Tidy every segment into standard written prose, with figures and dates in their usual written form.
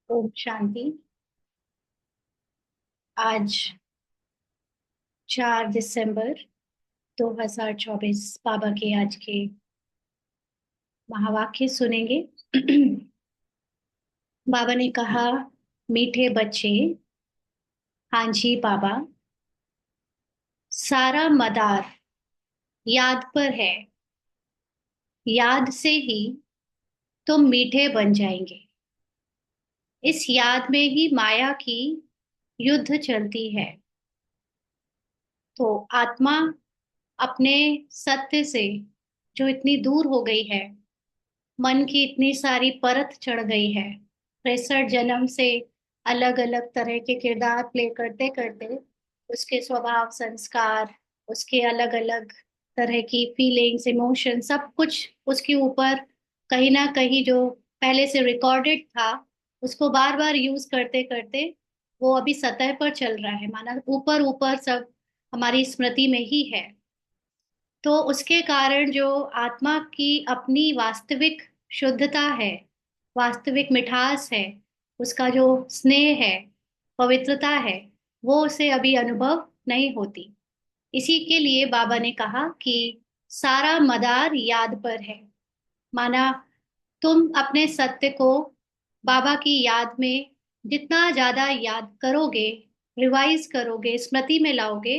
ओम शांति। आज 4 दिसंबर 2024 बाबा के आज के महावाक्य सुनेंगे। बाबा ने कहा, मीठे बच्चे, हाँ जी बाबा, सारा मदार याद पर है। याद से ही तुम मीठे बन जाएंगे। इस याद में ही माया की युद्ध चलती है। तो आत्मा अपने सत्य से जो इतनी दूर हो गई है, मन की इतनी सारी परत चढ़ गई है, 63 जन्म से अलग अलग तरह के किरदार प्ले करते करते उसके स्वभाव, संस्कार, उसके अलग अलग तरह की फीलिंग्स, इमोशन, सब कुछ उसके ऊपर कहीं ना कहीं जो पहले से रिकॉर्डेड था, उसको बार बार यूज करते करते वो अभी सतह पर चल रहा है, माना ऊपर ऊपर सब हमारी स्मृति में ही है। तो उसके कारण जो आत्मा की अपनी वास्तविक शुद्धता है, वास्तविक मिठास है, उसका जो स्नेह है, पवित्रता है, वो उसे अभी अनुभव नहीं होती। इसी के लिए बाबा ने कहा कि सारा मदार याद पर है। माना तुम अपने सत्य को बाबा की याद में जितना ज्यादा याद करोगे, रिवाइज करोगे, स्मृति में लाओगे,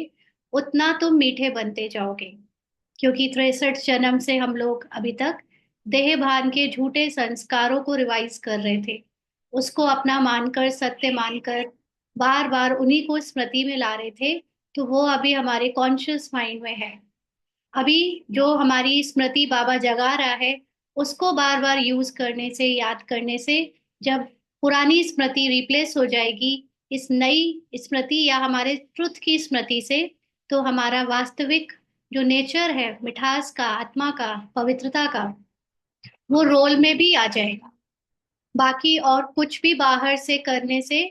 उतना तुम मीठे बनते जाओगे। क्योंकि 63 जन्म से हम लोग अभी तक देह भान के झूठे संस्कारों को रिवाइज कर रहे थे, उसको अपना मानकर, सत्य मानकर बार बार उन्हीं को स्मृति में ला रहे थे। तो वो अभी हमारे कॉन्शियस माइंड में है। अभी जो हमारी स्मृति बाबा जगा रहा है, उसको बार बार यूज करने से, याद करने से, जब पुरानी स्मृति रिप्लेस हो जाएगी इस नई स्मृति या हमारे ट्रुथ की स्मृति से, तो हमारा वास्तविक जो नेचर है, मिठास का, आत्मा का, पवित्रता का, वो रोल में भी आ जाएगा। बाकी और कुछ भी बाहर से करने से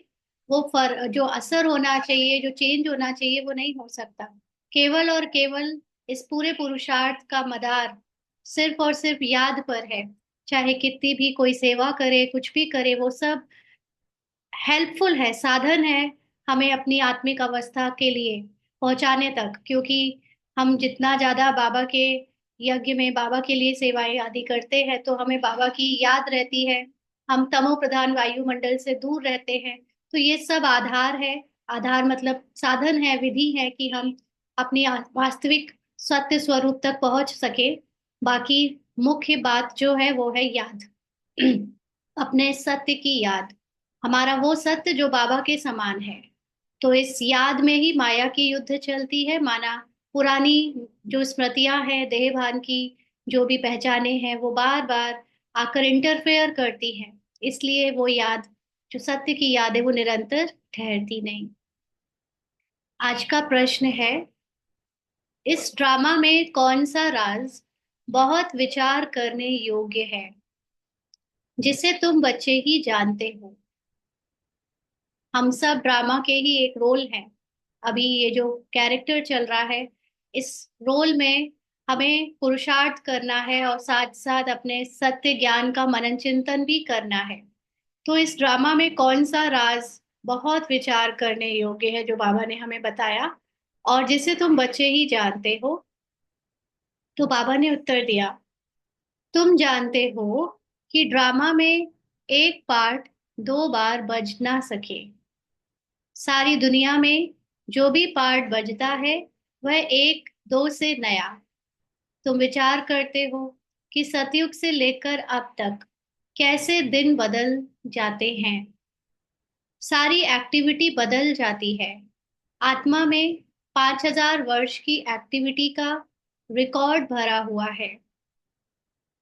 वो जो असर होना चाहिए, जो चेंज होना चाहिए, वो नहीं हो सकता। केवल और केवल इस पूरे पुरुषार्थ का मदार सिर्फ और सिर्फ याद पर है। चाहे कितनी भी कोई सेवा करे, कुछ भी करे, वो सब हेल्पफुल है, साधन है हमें अपनी आत्मिक अवस्था के लिए पहुंचाने तक। क्योंकि हम जितना ज्यादा बाबा के यज्ञ में बाबा के लिए सेवाएं आदि करते हैं, तो हमें बाबा की याद रहती है। हम तमो प्रधान वायुमंडल से दूर रहते हैं। तो ये सब आधार है। आधार मतलब साधन है, विधि है कि हम अपनी वास्तविक सत्य स्वरूप तक पहुंच सके। बाकी मुख्य बात जो है वो है याद। अपने सत्य की याद, हमारा वो सत्य जो बाबा के समान है। तो इस याद में ही माया की युद्ध चलती है। माना पुरानी जो स्मृतियां हैं देह भान की, जो भी पहचाने हैं, वो बार बार आकर इंटरफेयर करती हैं। इसलिए वो याद, जो सत्य की याद है, वो निरंतर ठहरती नहीं। आज का प्रश्न है, इस ड्रामा में कौन सा राज बहुत विचार करने योग्य है, जिसे तुम बच्चे ही जानते हो? हम सब ड्रामा के ही एक रोल हैं। अभी ये जो कैरेक्टर चल रहा है, इस रोल में हमें पुरुषार्थ करना है और साथ साथ अपने सत्य ज्ञान का मनन चिंतन भी करना है। तो इस ड्रामा में कौन सा राज बहुत विचार करने योग्य है, जो बाबा ने हमें बताया, और जिसे तुम बच्चे ही जानते हो? तो बाबा ने उत्तर दिया, तुम जानते हो कि ड्रामा में एक पार्ट 2 बार बज ना सके। सारी दुनिया में जो भी पार्ट बजता है, वह एक दो से नया। तुम विचार करते हो कि सतयुग से लेकर अब तक कैसे दिन बदल जाते हैं, सारी एक्टिविटी बदल जाती है। आत्मा में 5000 वर्ष की एक्टिविटी का रिकॉर्ड भरा हुआ है,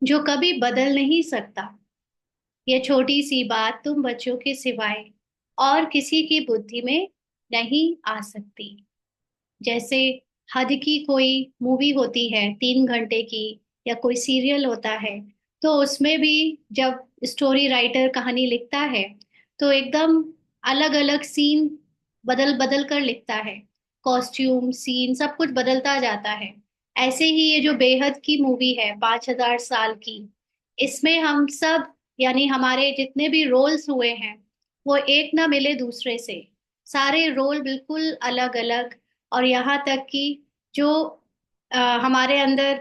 जो कभी बदल नहीं सकता। यह छोटी सी बात तुम बच्चों के सिवाय और किसी की बुद्धि में नहीं आ सकती। जैसे हद की कोई मूवी होती है 3 घंटे की, या कोई सीरियल होता है, तो उसमें भी जब स्टोरी राइटर कहानी लिखता है, तो एकदम अलग अलग सीन बदल बदल कर लिखता है। कॉस्ट्यूम, सीन, सब कुछ बदलता जाता है। ऐसे ही ये जो बेहद की मूवी है, 5000 साल की, इसमें हम सब, यानी हमारे जितने भी रोल्स हुए हैं, वो एक ना मिले दूसरे से, सारे रोल बिल्कुल अलग अलग। और यहाँ तक कि जो हमारे अंदर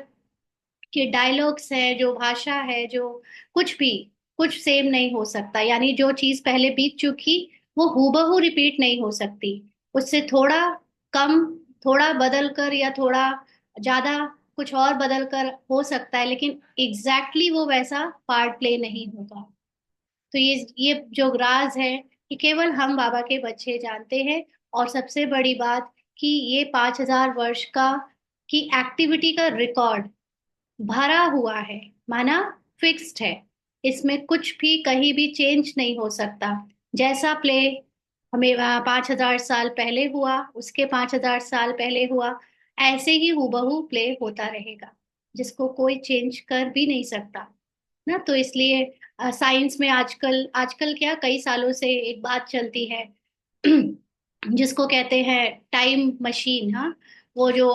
के डायलॉग्स है, जो भाषा है, जो कुछ भी, कुछ सेम नहीं हो सकता। यानी जो चीज पहले बीत चुकी वो हूबहू रिपीट नहीं हो सकती। उससे थोड़ा कम, थोड़ा बदल कर या थोड़ा ज्यादा कुछ और बदल कर हो सकता है, लेकिन एग्जैक्टली वो वैसा पार्ट प्ले नहीं होगा। तो ये जो राज है, ये केवल हम बाबा के बच्चे जानते हैं। और सबसे बड़ी बात कि ये 5,000 वर्ष का की एक्टिविटी का रिकॉर्ड भरा हुआ है, माना फिक्स्ड है। इसमें कुछ भी कहीं भी चेंज नहीं हो सकता। जैसा प्ले हमें 5,000 साल पहले हुआ, उसके 5,000 साल पहले हुआ, ऐसे ही हूबहू प्ले होता रहेगा, जिसको कोई चेंज कर भी नहीं सकता ना। तो इसलिए साइंस में आजकल आजकल क्या, कई सालों से एक बात चलती है जिसको कहते हैं टाइम मशीन। हाँ, वो जो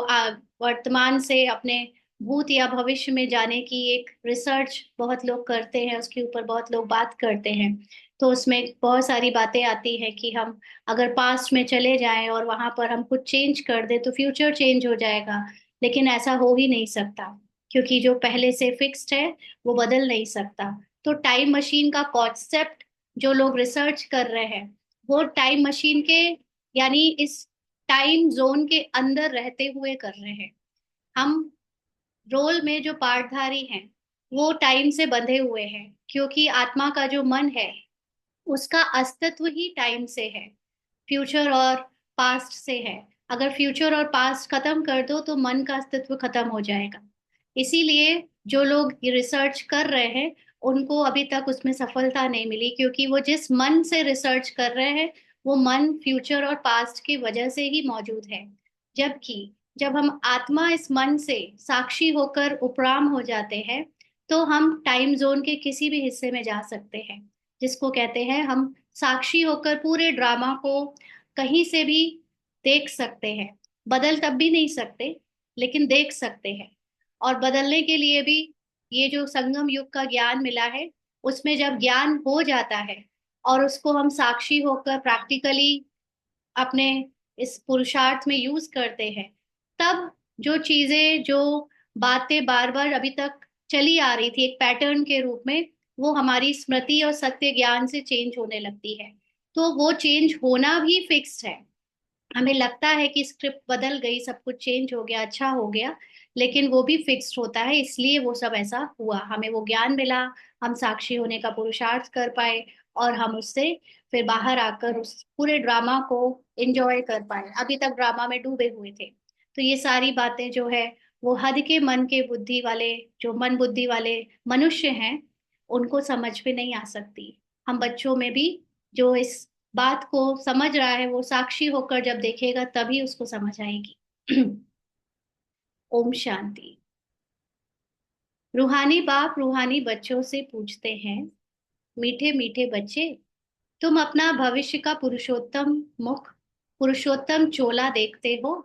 वर्तमान से अपने भूत या भविष्य में जाने की एक रिसर्च बहुत लोग करते हैं, उसके ऊपर बहुत लोग बात करते हैं। तो उसमें बहुत सारी बातें आती हैं कि हम अगर पास्ट में चले जाएं और वहां पर हम कुछ चेंज कर दें तो फ्यूचर चेंज हो जाएगा। लेकिन ऐसा हो ही नहीं सकता, क्योंकि जो पहले से फिक्स्ड है वो बदल नहीं सकता। तो टाइम मशीन का कॉन्सेप्ट जो लोग रिसर्च कर रहे हैं, वो टाइम मशीन के यानी इस टाइम जोन के अंदर रहते हुए कर रहे हैं। हम रोल में जो पार्टधारी हैं वो टाइम से बंधे हुए हैं, क्योंकि आत्मा का जो मन है उसका अस्तित्व ही टाइम से है, फ्यूचर और पास्ट से है। अगर फ्यूचर और पास्ट खत्म कर दो तो मन का अस्तित्व खत्म हो जाएगा। इसीलिए जो लोग ये रिसर्च कर रहे हैं उनको अभी तक उसमें सफलता नहीं मिली, क्योंकि वो जिस मन से रिसर्च कर रहे हैं वो मन फ्यूचर और पास्ट की वजह से ही मौजूद है। जबकि जब हम आत्मा इस मन से साक्षी होकर उपराम हो जाते हैं तो हम टाइम जोन के किसी भी हिस्से में जा सकते हैं, जिसको कहते हैं हम साक्षी होकर पूरे ड्रामा को कहीं से भी देख सकते हैं। बदल तब भी नहीं सकते, लेकिन देख सकते हैं। और बदलने के लिए भी ये जो संगम युग का ज्ञान मिला है, उसमें जब ज्ञान हो जाता है और उसको हम साक्षी होकर प्रैक्टिकली अपने इस पुरुषार्थ में यूज करते हैं, तब जो चीजें, जो बातें बार बार अभी तक चली आ रही थी एक पैटर्न के रूप में, वो हमारी स्मृति और सत्य ज्ञान से चेंज होने लगती है। तो वो चेंज होना भी फिक्स्ड है। हमें लगता है कि स्क्रिप्ट बदल गई, सब कुछ चेंज हो गया, अच्छा हो गया, लेकिन वो भी फिक्स्ड होता है। इसलिए वो सब ऐसा हुआ, हमें वो ज्ञान मिला, हम साक्षी होने का पुरुषार्थ कर पाए, और हम उससे फिर बाहर आकर उस पूरे ड्रामा को एंजॉय कर पाए। अभी तक ड्रामा में डूबे हुए थे। तो ये सारी बातें जो है वो हद के मन के बुद्धि वाले, जो मन बुद्धि वाले मनुष्य हैं, उनको समझ में नहीं आ सकती। हम बच्चों में भी जो इस बात को समझ रहा है वो साक्षी होकर जब देखेगा तभी उसको समझ आएगी। ओम शांति। रूहानी बाप रूहानी बच्चों से पूछते हैं, मीठे मीठे बच्चे, तुम अपना भविष्य का पुरुषोत्तम मुख, पुरुषोत्तम चोला देखते हो?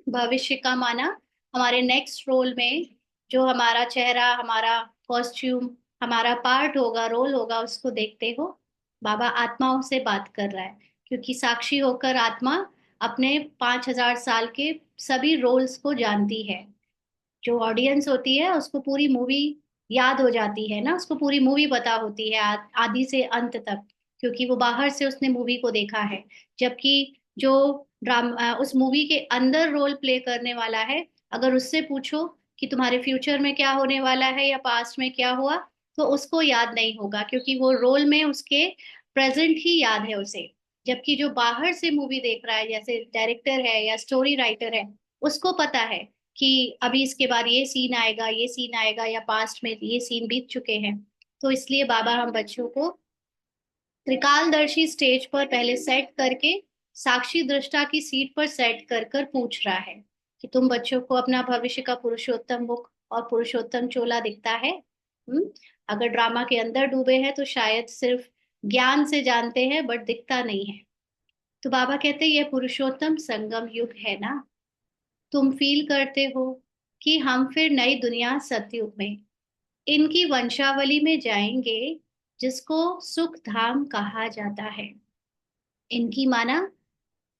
भविष्य का माना हमारे नेक्स्ट रोल में जो हमारा चेहरा, हमारा कॉस्ट्यूम, हमारा पार्ट होगा, रोल होगा, उसको देखते हो? बाबा आत्माओं से बात कर रहा है, क्योंकि साक्षी होकर आत्मा अपने 5,000 साल के सभी रोल्स को जानती है। जो ऑडियंस होती है उसको पूरी मूवी याद हो जाती है ना, उसको पूरी मूवी पता होती है आदि से अंत तक, क्योंकि वो बाहर से उसने मूवी को देखा है। जबकि जो उस मूवी के अंदर रोल प्ले करने वाला है, अगर उससे पूछो कि तुम्हारे फ्यूचर में क्या होने वाला है या पास्ट में क्या हुआ, तो उसको याद नहीं होगा, क्योंकि वो रोल में उसके प्रेजेंट ही याद है उसे। जबकि जो बाहर से मूवी देख रहा है, जैसे डायरेक्टर है या स्टोरी राइटर है, उसको पता है कि अभी इसके बाद ये सीन आएगा, ये सीन आएगा, या पास्ट में ये सीन बीत चुके हैं। तो इसलिए बाबा हम बच्चों को त्रिकालदर्शी स्टेज पर पहले सेट करके साक्षी दृष्टा की सीट पर सेट कर कर पूछ रहा है कि तुम बच्चों को अपना भविष्य का पुरुषोत्तम मुख और पुरुषोत्तम चोला दिखता है? अगर ड्रामा के अंदर डूबे हैं तो शायद सिर्फ ज्ञान से जानते हैं, बट दिखता नहीं है। तो बाबा कहते हैं, यह पुरुषोत्तम संगम युग है ना। तुम फील करते हो कि हम फिर नई दुनिया सतयुग में इनकी वंशावली में जाएंगे, जिसको सुख धाम कहा जाता है। इनकी माना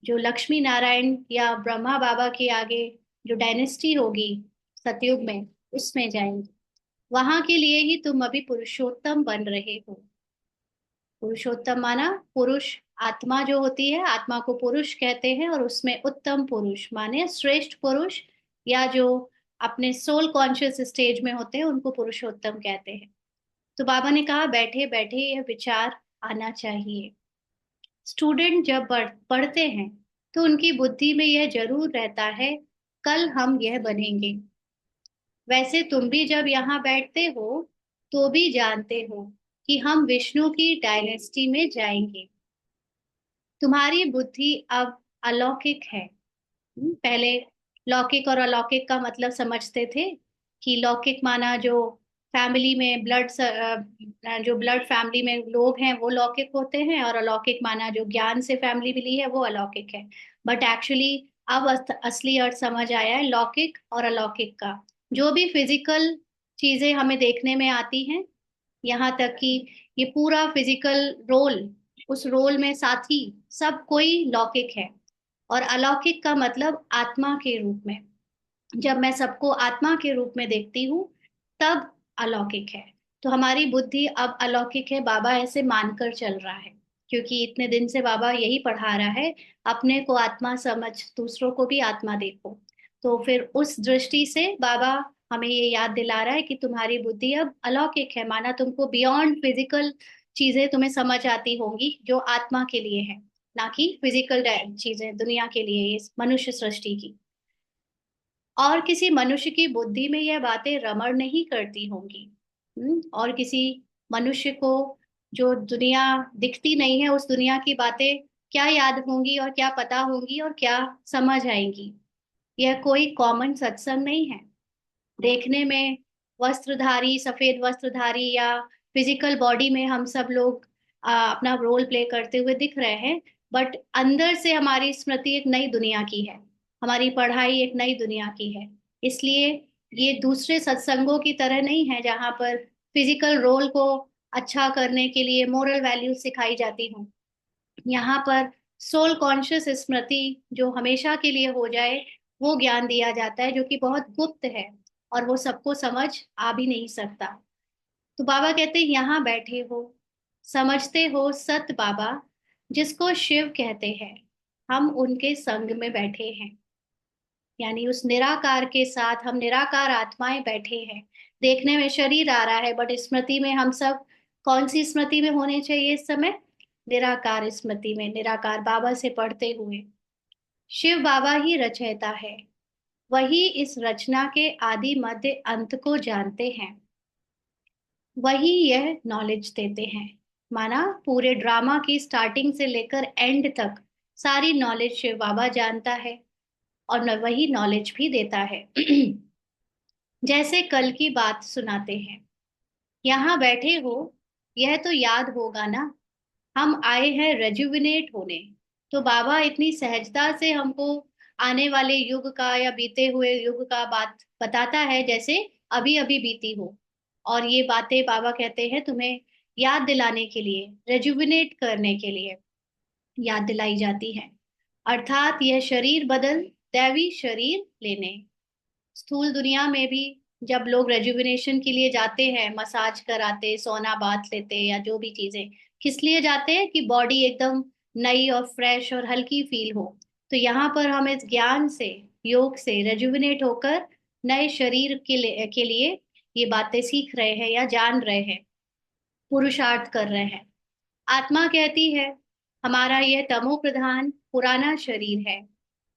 जो लक्ष्मी नारायण या ब्रह्मा बाबा के आगे जो डायनेस्टी होगी सतयुग में, उसमें जाएंगे। वहां के लिए ही तुम अभी पुरुषोत्तम बन रहे हो। पुरुषोत्तम माना पुरुष, आत्मा जो होती है, आत्मा को पुरुष कहते हैं, और उसमें उत्तम पुरुष माने श्रेष्ठ पुरुष, या जो अपने सोल कॉन्शियस स्टेज में होते हैं उनको पुरुषोत्तम कहते हैं। तो बाबा ने कहा बैठे बैठे यह विचार आना चाहिए। स्टूडेंट जब पढ़ते हैं तो उनकी बुद्धि में यह जरूर रहता है, कल हम यह बनेंगे। वैसे तुम भी जब यहाँ बैठते हो तो भी जानते हो कि हम विष्णु की डायनेस्टी में जाएंगे। तुम्हारी बुद्धि अब अलौकिक है। पहले लौकिक और अलौकिक का मतलब समझते थे कि लौकिक माना जो फैमिली में जो ब्लड फैमिली में लोग हैं वो लौकिक होते हैं, और अलौकिक माना जो ज्ञान से फैमिली मिली है वो अलौकिक है। बट एक्चुअली अब असली अर्थ समझ आया है लौकिक और अलौकिक का। जो भी फिजिकल चीजें हमें देखने में आती हैं, यहाँ तक कि ये पूरा फिजिकल रोल, उस रोल में साथी सब कोई लौकिक है। और अलौकिक का मतलब आत्मा के रूप में। जब मैं सबको आत्मा के रूप में देखती हूँ तब अलौकिक है। तो हमारी बुद्धि अब अलौकिक है, बाबा ऐसे मानकर चल रहा है, क्योंकि इतने दिन से बाबा यही पढ़ा रहा है, अपने को आत्मा समझ दूसरों को भी आत्मा देखो। तो फिर उस दृष्टि से बाबा हमें ये याद दिला रहा है कि तुम्हारी बुद्धि अब अलौकिक है, माना तुमको बियॉन्ड फिजिकल चीजें तुम्हें समझ आती होंगी जो आत्मा के लिए है, ना कि फिजिकल चीजें दुनिया के लिए, इस मनुष्य सृष्टि की। और किसी मनुष्य की बुद्धि में यह बातें रमण नहीं करती होंगी। और किसी मनुष्य को जो दुनिया दिखती नहीं है, उस दुनिया की बातें क्या याद होंगी और क्या पता होंगी और क्या समझ आएंगी। यह कोई कॉमन सत्संग नहीं है। देखने में वस्त्रधारी, सफेद वस्त्रधारी या फिजिकल बॉडी में हम सब लोग अपना रोल प्ले करते हुए दिख रहे हैं, बट अंदर से हमारी स्मृति एक नई दुनिया की है, हमारी पढ़ाई एक नई दुनिया की है। इसलिए ये दूसरे सत्संगों की तरह नहीं है जहाँ पर फिजिकल रोल को अच्छा करने के लिए मोरल वैल्यूज सिखाई जाती हूँ। यहाँ पर सोल कॉन्शियस स्मृति जो हमेशा के लिए हो जाए, वो ज्ञान दिया जाता है, जो कि बहुत गुप्त है और वो सबको समझ आ भी नहीं सकता। तो बाबा कहते हैं यहाँ बैठे हो, समझते हो सत बाबा जिसको शिव कहते हैं, हम उनके संग में बैठे हैं। यानी उस निराकार के साथ हम निराकार आत्माएं बैठे हैं। देखने में शरीर आ रहा है, बट स्मृति में हम सब कौन सी स्मृति में होने चाहिए इस समय? निराकार स्मृति में, निराकार बाबा से पढ़ते हुए। शिव बाबा ही रचयिता है, वही इस रचना के आदि मध्य अंत को जानते हैं, वही यह नॉलेज देते हैं। माना पूरे ड्रामा की स्टार्टिंग से लेकर एंड तक सारी नॉलेज शिव बाबा जानता है, और वही नॉलेज भी देता है। जैसे कल की बात सुनाते हैं, यहाँ बैठे हो, यह तो याद होगा ना, हम आए हैं रेजुविनेट होने। तो बाबा इतनी सहजता से हमको आने वाले युग का या बीते हुए युग का बात बताता है जैसे अभी अभी बीती हो। और ये बातें बाबा कहते हैं तुम्हें याद दिलाने के लिए, रेजुविनेट करने के लिए याद दिलाई जाती है। अर्थात यह शरीर बदल दैवी शरीर लेने। स्थूल दुनिया में भी जब लोग रेजुविनेशन के लिए जाते हैं, मसाज कराते, सोना बाथ लेते, या जो भी चीजें, किस लिए जाते हैं? कि बॉडी एकदम नई और फ्रेश और हल्की फील हो। तो यहाँ पर हम इस ज्ञान से, योग से रेजुविनेट होकर नए शरीर के लिए ये बातें सीख रहे हैं या जान रहे हैं, पुरुषार्थ कर रहे हैं। आत्मा कहती है हमारा यह तमो प्रधान पुराना शरीर है,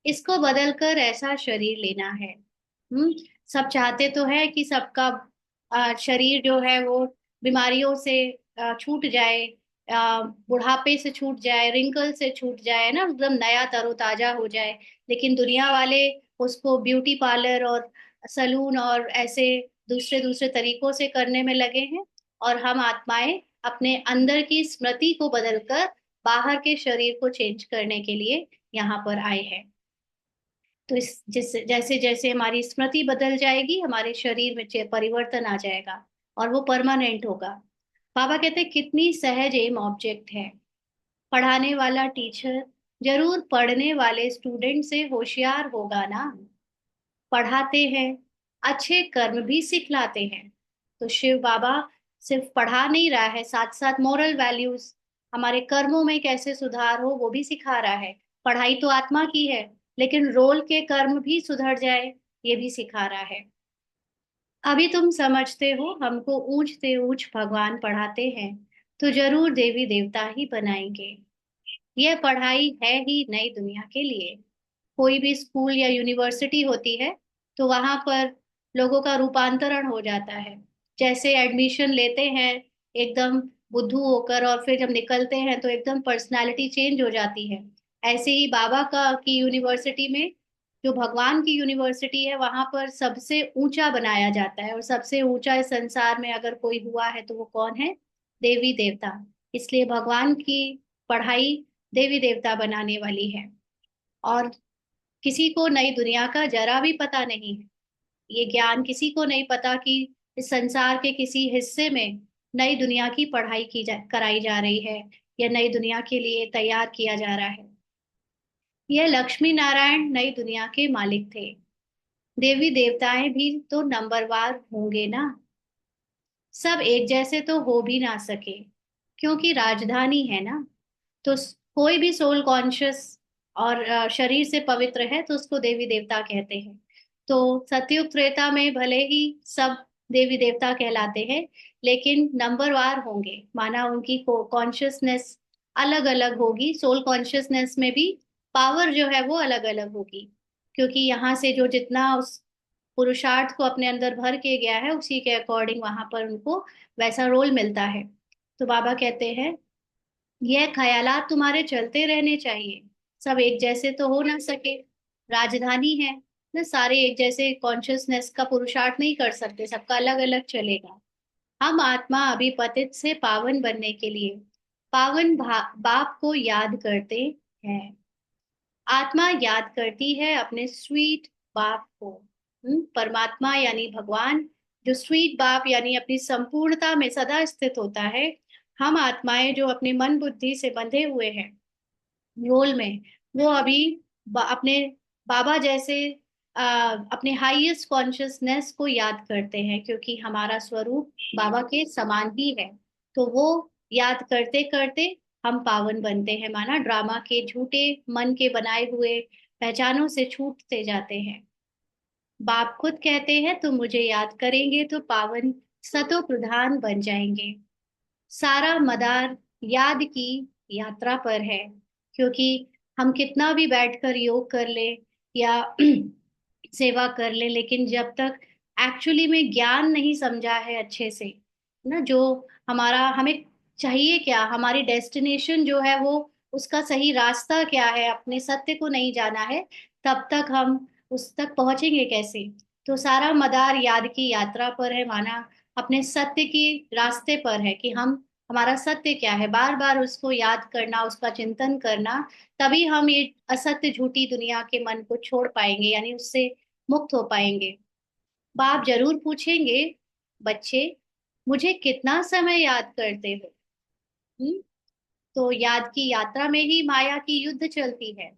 इसको बदलकर ऐसा शरीर लेना है। सब चाहते तो है कि सबका शरीर जो है वो बीमारियों से छूट जाए, बुढ़ापे से छूट जाए, रिंकल से छूट जाए ना, एकदम नया तरोताजा हो जाए। लेकिन दुनिया वाले उसको ब्यूटी पार्लर और सलून और ऐसे दूसरे दूसरे तरीकों से करने में लगे हैं। और हम आत्माएं अपने अंदर की स्मृति को बदलकर बाहर के शरीर को चेंज करने के लिए यहाँ पर आए हैं। तो इस जैसे जैसे हमारी स्मृति बदल जाएगी, हमारे शरीर में परिवर्तन आ जाएगा और वो परमानेंट होगा। बाबा कहते हैं कितनी सहज एम ऑब्जेक्ट है। पढ़ाने वाला टीचर जरूर पढ़ने वाले स्टूडेंट से होशियार होगा ना। पढ़ाते हैं, अच्छे कर्म भी सिखलाते हैं। तो शिव बाबा सिर्फ पढ़ा नहीं रहा है, साथ साथ मोरल वैल्यूज, हमारे कर्मों में कैसे सुधार हो वो भी सिखा रहा है। पढ़ाई तो आत्मा की है, लेकिन रोल के कर्म भी सुधर जाए ये भी सिखा रहा है। अभी तुम समझते हो हमको ऊंच से ऊंच भगवान पढ़ाते हैं, तो जरूर देवी देवता ही बनाएंगे। यह पढ़ाई है ही नई दुनिया के लिए। कोई भी स्कूल या यूनिवर्सिटी होती है तो वहां पर लोगों का रूपांतरण हो जाता है। जैसे एडमिशन लेते हैं एकदम बुद्धू होकर, और फिर जब निकलते हैं तो एकदम पर्सनालिटी चेंज हो जाती है। ऐसे ही बाबा का की यूनिवर्सिटी में, जो भगवान की यूनिवर्सिटी है, वहां पर सबसे ऊंचा बनाया जाता है। और सबसे ऊंचा इस संसार में अगर कोई हुआ है तो वो कौन है? देवी देवता। इसलिए भगवान की पढ़ाई देवी देवता बनाने वाली है। और किसी को नई दुनिया का जरा भी पता नहीं है। ये ज्ञान किसी को नहीं पता कि इस संसार के किसी हिस्से में नई दुनिया की पढ़ाई कराई जा रही है, या नई दुनिया के लिए तैयार किया जा रहा है। यह लक्ष्मी नारायण नई दुनिया के मालिक थे। देवी देवताएं भी तो नंबरवार होंगे ना। सब एक जैसे तो हो भी ना सके, क्योंकि राजधानी है ना। तो कोई भी सोल कॉन्शियस और शरीर से पवित्र है तो उसको देवी देवता कहते हैं। तो सतयुग त्रेता में भले ही सब देवी देवता कहलाते हैं, लेकिन नंबरवार होंगे, माना उनकी कॉन्शियसनेस अलग अलग होगी। सोल कॉन्शियसनेस में भी पावर जो है वो अलग अलग होगी, क्योंकि यहाँ से जो जितना उस पुरुषार्थ को अपने अंदर भर के गया है उसी के अकॉर्डिंग वहां पर उनको वैसा रोल मिलता है। तो बाबा कहते हैं यह ख्यालात तुम्हारे चलते रहने चाहिए। सब एक जैसे तो हो ना सके, राजधानी है ना, सारे एक जैसे कॉन्शियसनेस का पुरुषार्थ नहीं कर सकते, सबका अलग अलग चलेगा। हम आत्मा अभी पतित से पावन बनने के लिए पावन बाप को याद करते हैं। आत्मा याद करती है अपने स्वीट बाप को। परमात्मा यानी भगवान, जो स्वीट बाप यानी अपनी संपूर्णता में सदा स्थित होता है। हम आत्माएं जो अपने मन बुद्धि से बंधे हुए हैं रोल में, वो अभी अपने बाबा जैसे अपने हाईएस्ट कॉन्शियसनेस को याद करते हैं, क्योंकि हमारा स्वरूप बाबा के समान ही है। तो वो याद करते करते हम पावन बनते हैं, माना ड्रामा के झूठे मन के बनाए हुए पहचानों से छूटते जाते हैं। बाप खुद कहते हैं तुम मुझे याद करेंगे तो पावन सतो प्रधान बन जाएंगे। सारा मदार याद की यात्रा पर है, क्योंकि हम कितना भी बैठकर योग कर ले या सेवा कर ले, लेकिन जब तक एक्चुअली में ज्ञान नहीं समझा है अच्छे से ना, जो हमारा हमें चाहिए क्या, हमारी डेस्टिनेशन जो है वो, उसका सही रास्ता क्या है, अपने सत्य को नहीं जाना है, तब तक हम उस तक पहुंचेंगे कैसे? तो सारा मदार याद की यात्रा पर है, माना अपने सत्य की रास्ते पर है कि हम हमारा सत्य क्या है, बार बार उसको याद करना, उसका चिंतन करना। तभी हम ये असत्य झूठी दुनिया के मन को छोड़ पाएंगे, यानी उससे मुक्त हो पाएंगे। बाप जरूर पूछेंगे, बच्चे मुझे कितना समय याद करते हो? हम्म? तो याद की यात्रा में ही माया की युद्ध चलती है।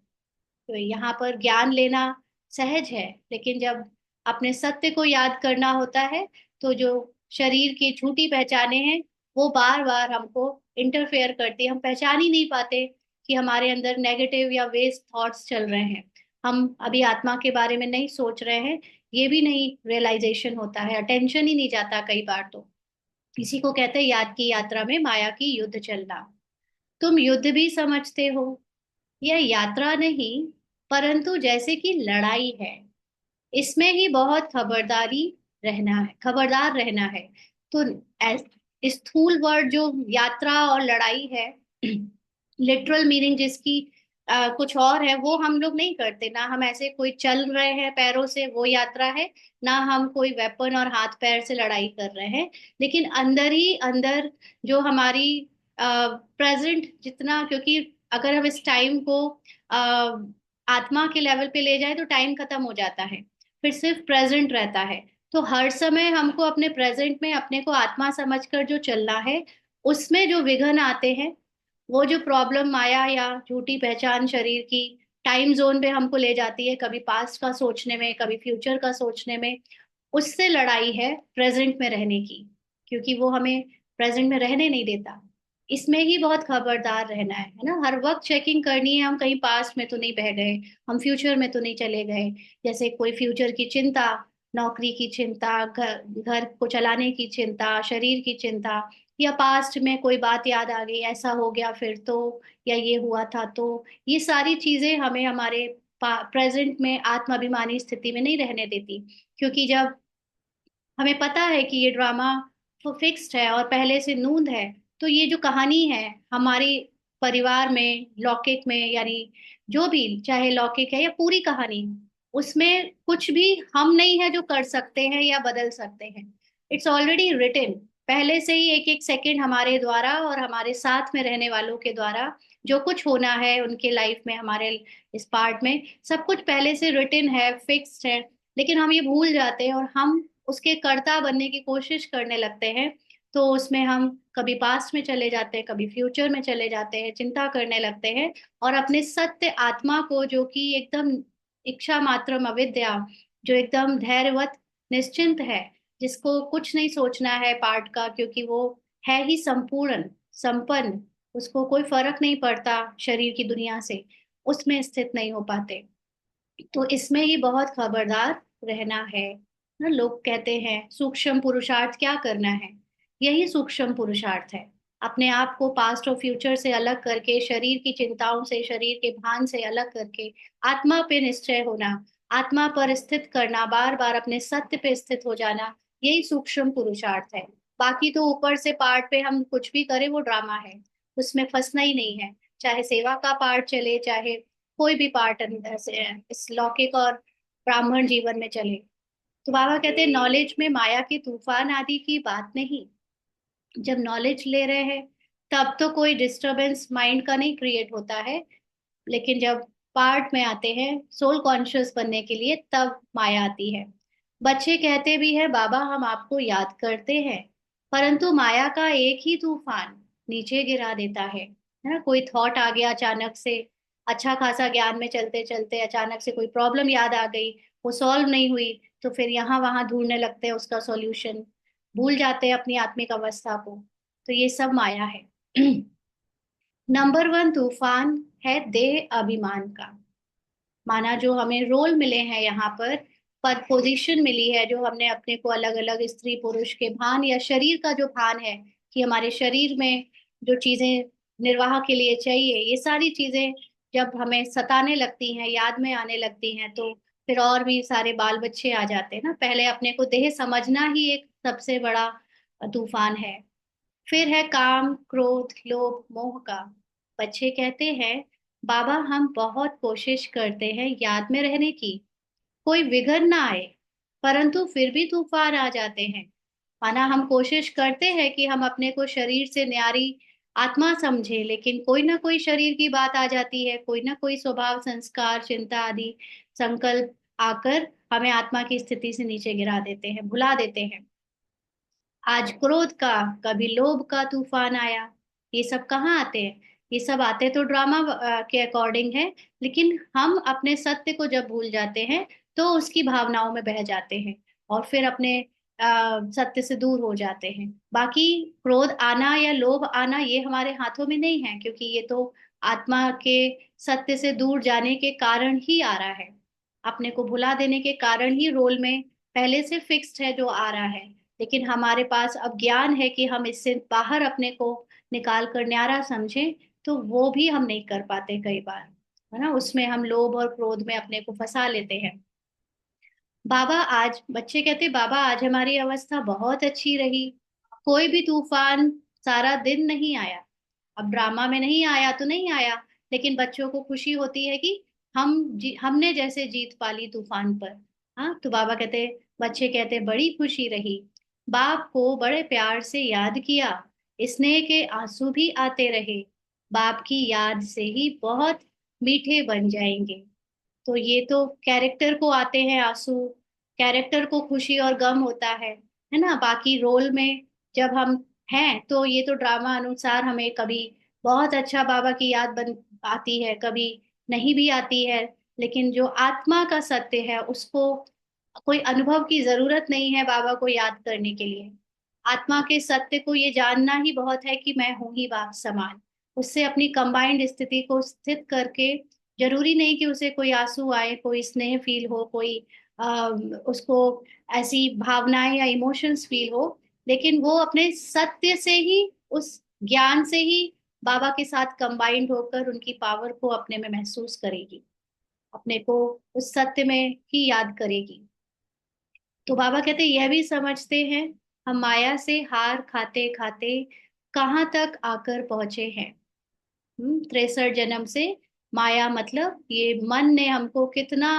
तो यहाँ पर ज्ञान लेना सहज है, लेकिन जब अपने सत्य को याद करना होता है तो जो शरीर की झूठी पहचाने हैं वो बार बार हमको इंटरफेयर करती है। हम पहचान ही नहीं पाते कि हमारे अंदर नेगेटिव या वेस्ट थॉट्स चल रहे हैं। हम अभी आत्मा के बारे में नहीं सोच रहे हैं, ये भी नहीं रियलाइजेशन होता है, अटेंशन ही नहीं जाता कई बार। तो इसी को कहते हैं याद की यात्रा में माया की युद्ध चलना। तुम युद्ध भी समझते हो, यह यात्रा नहीं परंतु जैसे कि लड़ाई है। इसमें ही बहुत खबरदार रहना है। तो स्थूल वर्ड जो यात्रा और लड़ाई है, लिटरल मीनिंग जिसकी कुछ और है, वो हम लोग नहीं करते ना। हम ऐसे कोई चल रहे हैं पैरों से, वो यात्रा है ना। हम कोई वेपन और हाथ पैर से लड़ाई कर रहे हैं, लेकिन अंदर ही अंदर जो हमारी प्रेजेंट जितना, क्योंकि अगर हम इस टाइम को आत्मा के लेवल पे ले जाए तो टाइम खत्म हो जाता है, फिर सिर्फ प्रेजेंट रहता है। तो हर समय हमको अपने प्रेजेंट में अपने को आत्मा समझकर जो चलना है, उसमें जो विघ्न आते हैं, वो जो प्रॉब्लम माया या झूठी पहचान शरीर की टाइम जोन पे हमको ले जाती है, कभी पास्ट का सोचने में, कभी फ्यूचर का सोचने में, उससे लड़ाई है प्रेजेंट में रहने की, क्योंकि वो हमें प्रेजेंट में रहने नहीं देता। इसमें ही बहुत खबरदार रहना है ना, हर वक्त चेकिंग करनी है, हम कहीं पास्ट में तो नहीं बह गए, हम फ्यूचर में तो नहीं चले गए। जैसे कोई फ्यूचर की चिंता, नौकरी की चिंता, घर घर को चलाने की चिंता, शरीर की चिंता, या पास्ट में कोई बात याद आ गई, ऐसा हो गया फिर तो, या ये हुआ था तो, ये सारी चीजें हमें हमारे प्रेजेंट में आत्माभिमानी स्थिति में नहीं रहने देती। क्योंकि जब हमें पता है कि ये ड्रामा तो फिक्स्ड है और पहले से नूंद है, तो ये जो कहानी है हमारी परिवार में लौकिक में, यानी जो भी, चाहे लौकिक है या पूरी कहानी, उसमें कुछ भी हम नहीं है जो कर सकते हैं या बदल सकते हैं। इट्स ऑलरेडी रिटन, पहले से ही एक एक सेकंड हमारे द्वारा और हमारे साथ में रहने वालों के द्वारा जो कुछ होना है उनके लाइफ में, हमारे इस पार्ट में, सब कुछ पहले से रिटन है, फिक्स्ड है। लेकिन हम ये भूल जाते हैं और हम उसके कर्ता बनने की कोशिश करने लगते हैं। तो उसमें हम कभी पास्ट में चले जाते हैं, कभी फ्यूचर में चले जाते हैं, चिंता करने लगते हैं, और अपने सत्य आत्मा को, जो कि एकदम इच्छा मात्रम अविद्या, जो एकदम धैर्यवत निश्चिंत है, जिसको कुछ नहीं सोचना है पार्ट का, क्योंकि वो है ही संपूर्ण, संपन्न, उसको कोई फर्क नहीं पड़ता शरीर की दुनिया से, उसमें स्थित नहीं हो पाते। तो इसमें ही बहुत खबरदार रहना है ना। लोग कहते हैं सूक्ष्म पुरुषार्थ क्या करना है, यही सूक्ष्म पुरुषार्थ है। अपने आप को पास्ट और फ्यूचर से अलग करके, शरीर की चिंताओं से, शरीर के भान से अलग करके, आत्मा पे निश्चय होना, आत्मा पर स्थित करना, बार बार अपने सत्य पे स्थित हो जाना, यही सूक्ष्म पुरुषार्थ है। बाकी तो ऊपर से पार्ट पे हम कुछ भी करें वो ड्रामा है, उसमें फंसना ही नहीं है। चाहे सेवा का पार्ट चले, चाहे कोई भी पार्ट अंदर से इस लौकिक और ब्राह्मण जीवन में चले। तो बाबा कहते हैं नॉलेज में माया के तूफान आदि की बात नहीं। जब नॉलेज ले रहे हैं तब तो कोई डिस्टरबेंस माइंड का नहीं क्रिएट होता है, लेकिन जब पार्ट में आते हैं सोल कॉन्शियस बनने के लिए, तब माया आती है। बच्चे कहते भी है बाबा हम आपको याद करते हैं, परंतु माया का एक ही तूफान नीचे गिरा देता है ना। कोई थॉट आ गया अचानक से, अच्छा खासा ज्ञान में चलते चलते अचानक से कोई प्रॉब्लम याद आ गई, वो सॉल्व नहीं हुई, तो फिर यहाँ वहां ढूंढने लगते हैं उसका सॉल्यूशन, भूल जाते हैं अपनी आत्मिक अवस्था को। तो ये सब माया है। नंबर वन तूफान है देह अभिमान का। माना जो हमें रोल मिले हैं यहाँ पर, पद पोजीशन मिली है, जो हमने अपने को अलग अलग स्त्री पुरुष के भान या शरीर का जो भान है, कि हमारे शरीर में जो चीजें निर्वाह के लिए चाहिए, ये सारी चीजें जब हमें सताने लगती हैं, याद में आने लगती हैं, तो फिर और भी सारे बाल बच्चे आ जाते हैं ना। पहले अपने को देह समझना ही एक सबसे बड़ा तूफान है। फिर है काम क्रोध लोभ मोह का। बच्चे कहते हैं बाबा हम बहुत कोशिश करते हैं याद में रहने की, कोई विघ्न ना आए, परंतु फिर भी तूफान आ जाते हैं। माना हम कोशिश करते हैं कि हम अपने को शरीर से न्यारी आत्मा समझे, लेकिन कोई ना कोई शरीर की बात आ जाती है, कोई ना कोई स्वभाव संस्कार चिंता आदि संकल्प आकर हमें आत्मा की स्थिति से नीचे गिरा देते हैं, भुला देते हैं। आज क्रोध का, कभी लोभ का तूफान आया। ये सब कहाँ आते हैं? ये सब आते तो ड्रामा के अकॉर्डिंग है, लेकिन हम अपने सत्य को जब भूल जाते हैं तो उसकी भावनाओं में बह जाते हैं और फिर अपने सत्य से दूर हो जाते हैं। बाकी क्रोध आना या लोभ आना ये हमारे हाथों में नहीं है, क्योंकि ये तो आत्मा के सत्य से दूर जाने के कारण ही आ रहा है, अपने को भुला देने के कारण ही रोल में पहले से फिक्स्ड है जो आ रहा है। लेकिन हमारे पास अब ज्ञान है कि हम इससे बाहर अपने को निकाल कर न्यारा समझें, तो वो भी हम नहीं कर पाते कई बार, है ना। उसमें हम लोभ और क्रोध में अपने को फंसा लेते हैं। बाबा आज बच्चे कहते बाबा आज हमारी अवस्था बहुत अच्छी रही, कोई भी तूफान सारा दिन नहीं आया। अब ड्रामा में नहीं आया तो नहीं आया, लेकिन बच्चों को खुशी होती है कि हमने जैसे जीत पाली तूफान पर। हाँ, तो बाबा कहते, बच्चे कहते बड़ी खुशी रही, बाप को बड़े प्यार से याद किया, स्नेह के आंसू भी आते रहे, बाप की याद से ही बहुत मीठे बन जाएंगे। तो ये तो कैरेक्टर को आते हैं आंसू, कैरेक्टर को खुशी और गम होता है ना। बाकी रोल में जब हम हैं। तो ये तो ड्रामा अनुसार हमें कभी बहुत अच्छा बाबा की याद बन आती है, कभी नहीं भी आती है। लेकिन जो आत्मा का सत्य है उसको कोई अनुभव की जरूरत नहीं है बाबा को याद करने के लिए। आत्मा के सत्य को ये जानना ही बहुत है कि मैं हूं ही बाप समान। उससे अपनी कंबाइंड स्थिति को स्थित करके, जरूरी नहीं कि उसे कोई आंसू आए, कोई स्नेह फील हो, कोई उसको ऐसी भावनाएं या इमोशंस फील हो, लेकिन वो अपने सत्य से ही, उस ज्ञान से ही बाबा के साथ कंबाइंड होकर उनकी पावर को अपने में महसूस करेगी, अपने को उस सत्य में ही याद करेगी। तो बाबा कहते यह भी समझते हैं हम माया से हार खाते खाते कहाँ तक आकर पहुंचे हैं। 63 जन्म से माया मतलब ये मन ने हमको कितना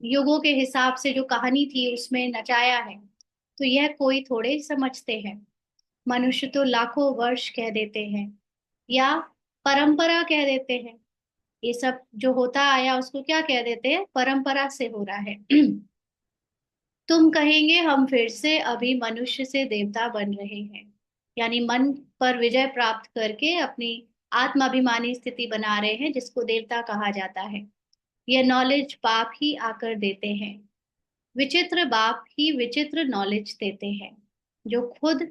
युगों के हिसाब से जो कहानी थी उसमें नचाया है। तो यह कोई थोड़े समझते हैं। मनुष्य तो लाखों वर्ष कह देते हैं या परंपरा कह देते हैं। ये सब जो होता आया उसको क्या कह देते हैं, परंपरा से हो रहा है। तुम कहेंगे हम फिर से अभी मनुष्य से देवता बन रहे हैं, यानी मन पर विजय प्राप्त करके अपनी आत्माभिमानी स्थिति बना रहे हैं जिसको देवता कहा जाता है। यह नॉलेज बाप ही आकर देते हैं। विचित्र बाप ही विचित्र नॉलेज देते हैं। जो खुद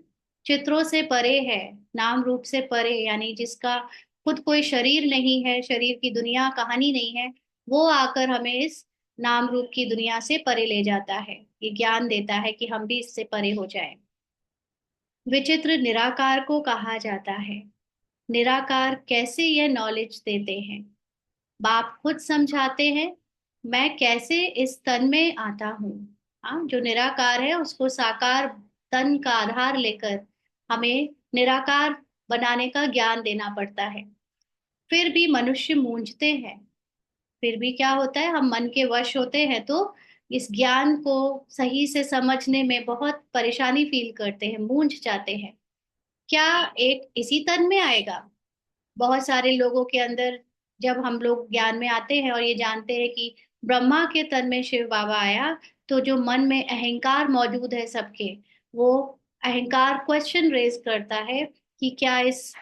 चित्रों से परे है, नाम रूप से परे, यानी जिसका खुद कोई शरीर नहीं है, शरीर की दुनिया कहानी नहीं है, वो आकर हमें इस नाम रूप की दुनिया से परे ले जाता है। ये ज्ञान देता है कि हम भी इससे परे हो जाएं। विचित्र निराकार को कहा जाता है। निराकार कैसे यह नॉलेज देते हैं? बाप खुद समझाते हैं, मैं कैसे इस तन में आता हूँ। हाँ, जो निराकार है उसको साकार तन का आधार लेकर हमें निराकार बनाने का ज्ञान देना पड़ता है। फिर भी मनुष्य मूंझते हैं। फिर भी क्या होता है, हम मन के वश होते हैं तो इस ज्ञान को सही से समझने में बहुत परेशानी फील करते हैं, मूंझ जाते हैं। क्या एक इसी तन में आएगा? बहुत सारे लोगों के अंदर जब हम लोग ज्ञान में आते हैं और ये जानते हैं कि ब्रह्मा के तन में शिव बाबा आया, तो जो मन में अहंकार मौजूद है सबके, वो अहंकार क्वेश्चन रेज करता है कि क्या इस,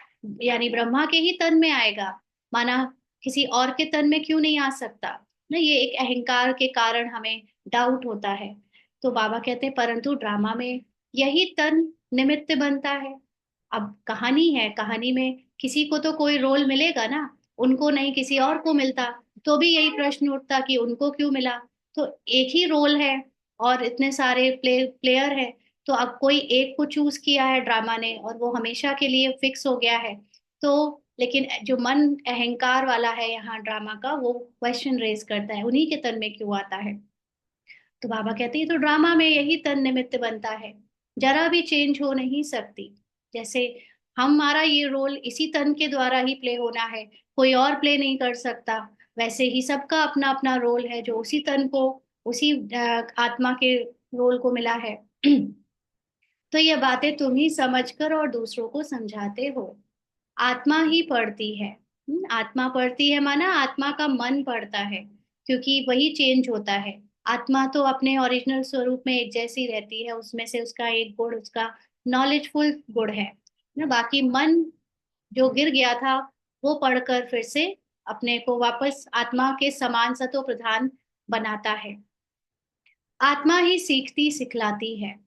यानी ब्रह्मा के ही तन में आएगा, माना किसी और के तन में क्यों नहीं आ सकता ना। ये एक अहंकार के कारण हमें डाउट होता है। तो बाबा कहते हैं परंतु ड्रामा में यही तन निमित्त बनता है। अब कहानी है, कहानी में किसी को तो कोई रोल मिलेगा ना, उनको नहीं किसी और को मिलता, तो भी यही प्रश्न उठता कि उनको क्यों मिला। तो एक ही रोल है और इतने सारे प्लेयर है, तो अब कोई एक को चूज किया है ड्रामा ने और वो हमेशा के लिए फिक्स हो गया है। तो लेकिन जो मन अहंकार वाला है यहाँ ड्रामा का, वो क्वेश्चन रेज करता है उन्हीं के तन में क्यों आता है। तो बाबा कहते हैं तो ड्रामा में यही तन निमित्त बनता है, जरा भी चेंज हो नहीं सकती। जैसे हमारा ये रोल इसी तन के द्वारा ही प्ले होना है, कोई और प्ले नहीं कर सकता, वैसे ही सबका अपना अपना रोल है जो उसी तन को, उसी आत्मा के रोल को मिला है। तो ये बातें तुम ही समझकर और दूसरों को समझाते हो। आत्मा ही पढ़ती है। आत्मा पढ़ती है माना आत्मा का मन पढ़ता है, क्योंकि वही चेंज होता है। आत्मा तो अपने ओरिजिनल स्वरूप में एक जैसी रहती है, उसमें से उसका एक गुण उसका नॉलेजफुल गुण है ना। बाकी मन जो गिर गया था वो पढ़कर फिर से अपने को वापस आत्मा के समान सतो प्रधान बनाता है। आत्मा ही सीखती सिखलाती है।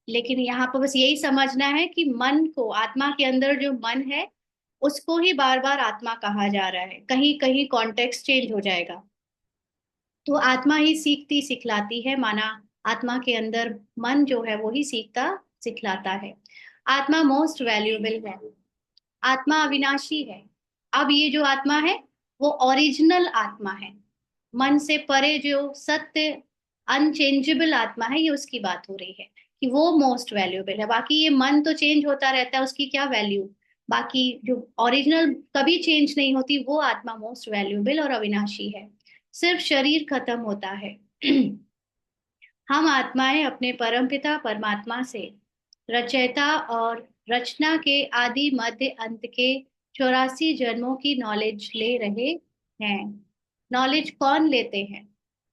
लेकिन यहाँ पर बस यही समझना है कि मन को, आत्मा के अंदर जो मन है उसको ही बार बार आत्मा कहा जा रहा है, कहीं कहीं कॉन्टेक्स्ट चेंज हो जाएगा। तो आत्मा ही सीखती सिखलाती है, माना आत्मा के अंदर मन जो है वो ही सीखता सिखलाता है। आत्मा मोस्ट वैल्यूएबल है। आत्मा अविनाशी है। अब ये जो आत्मा है वो ओरिजिनल आत्मा है। मन से परे जो सत्य अनचेंजेबल आत्मा है, ये उसकी बात हो रही है कि वो मोस्ट वैल्यूएबल है। बाकी ये मन तो चेंज होता रहता है, उसकी क्या वैल्यू। बाकी जो ओरिजिनल कभी चेंज नहीं होती वो आत्मा मोस्ट वैल्यूएबल और अविनाशी है। सिर्फ शरीर खत्म होता है। हम आत्माएं अपने परमपिता परमात्मा से रचयिता और रचना के आदि मध्य अंत के 84 जन्मों की नॉलेज ले रहे हैं। नॉलेज कौन लेते हैं?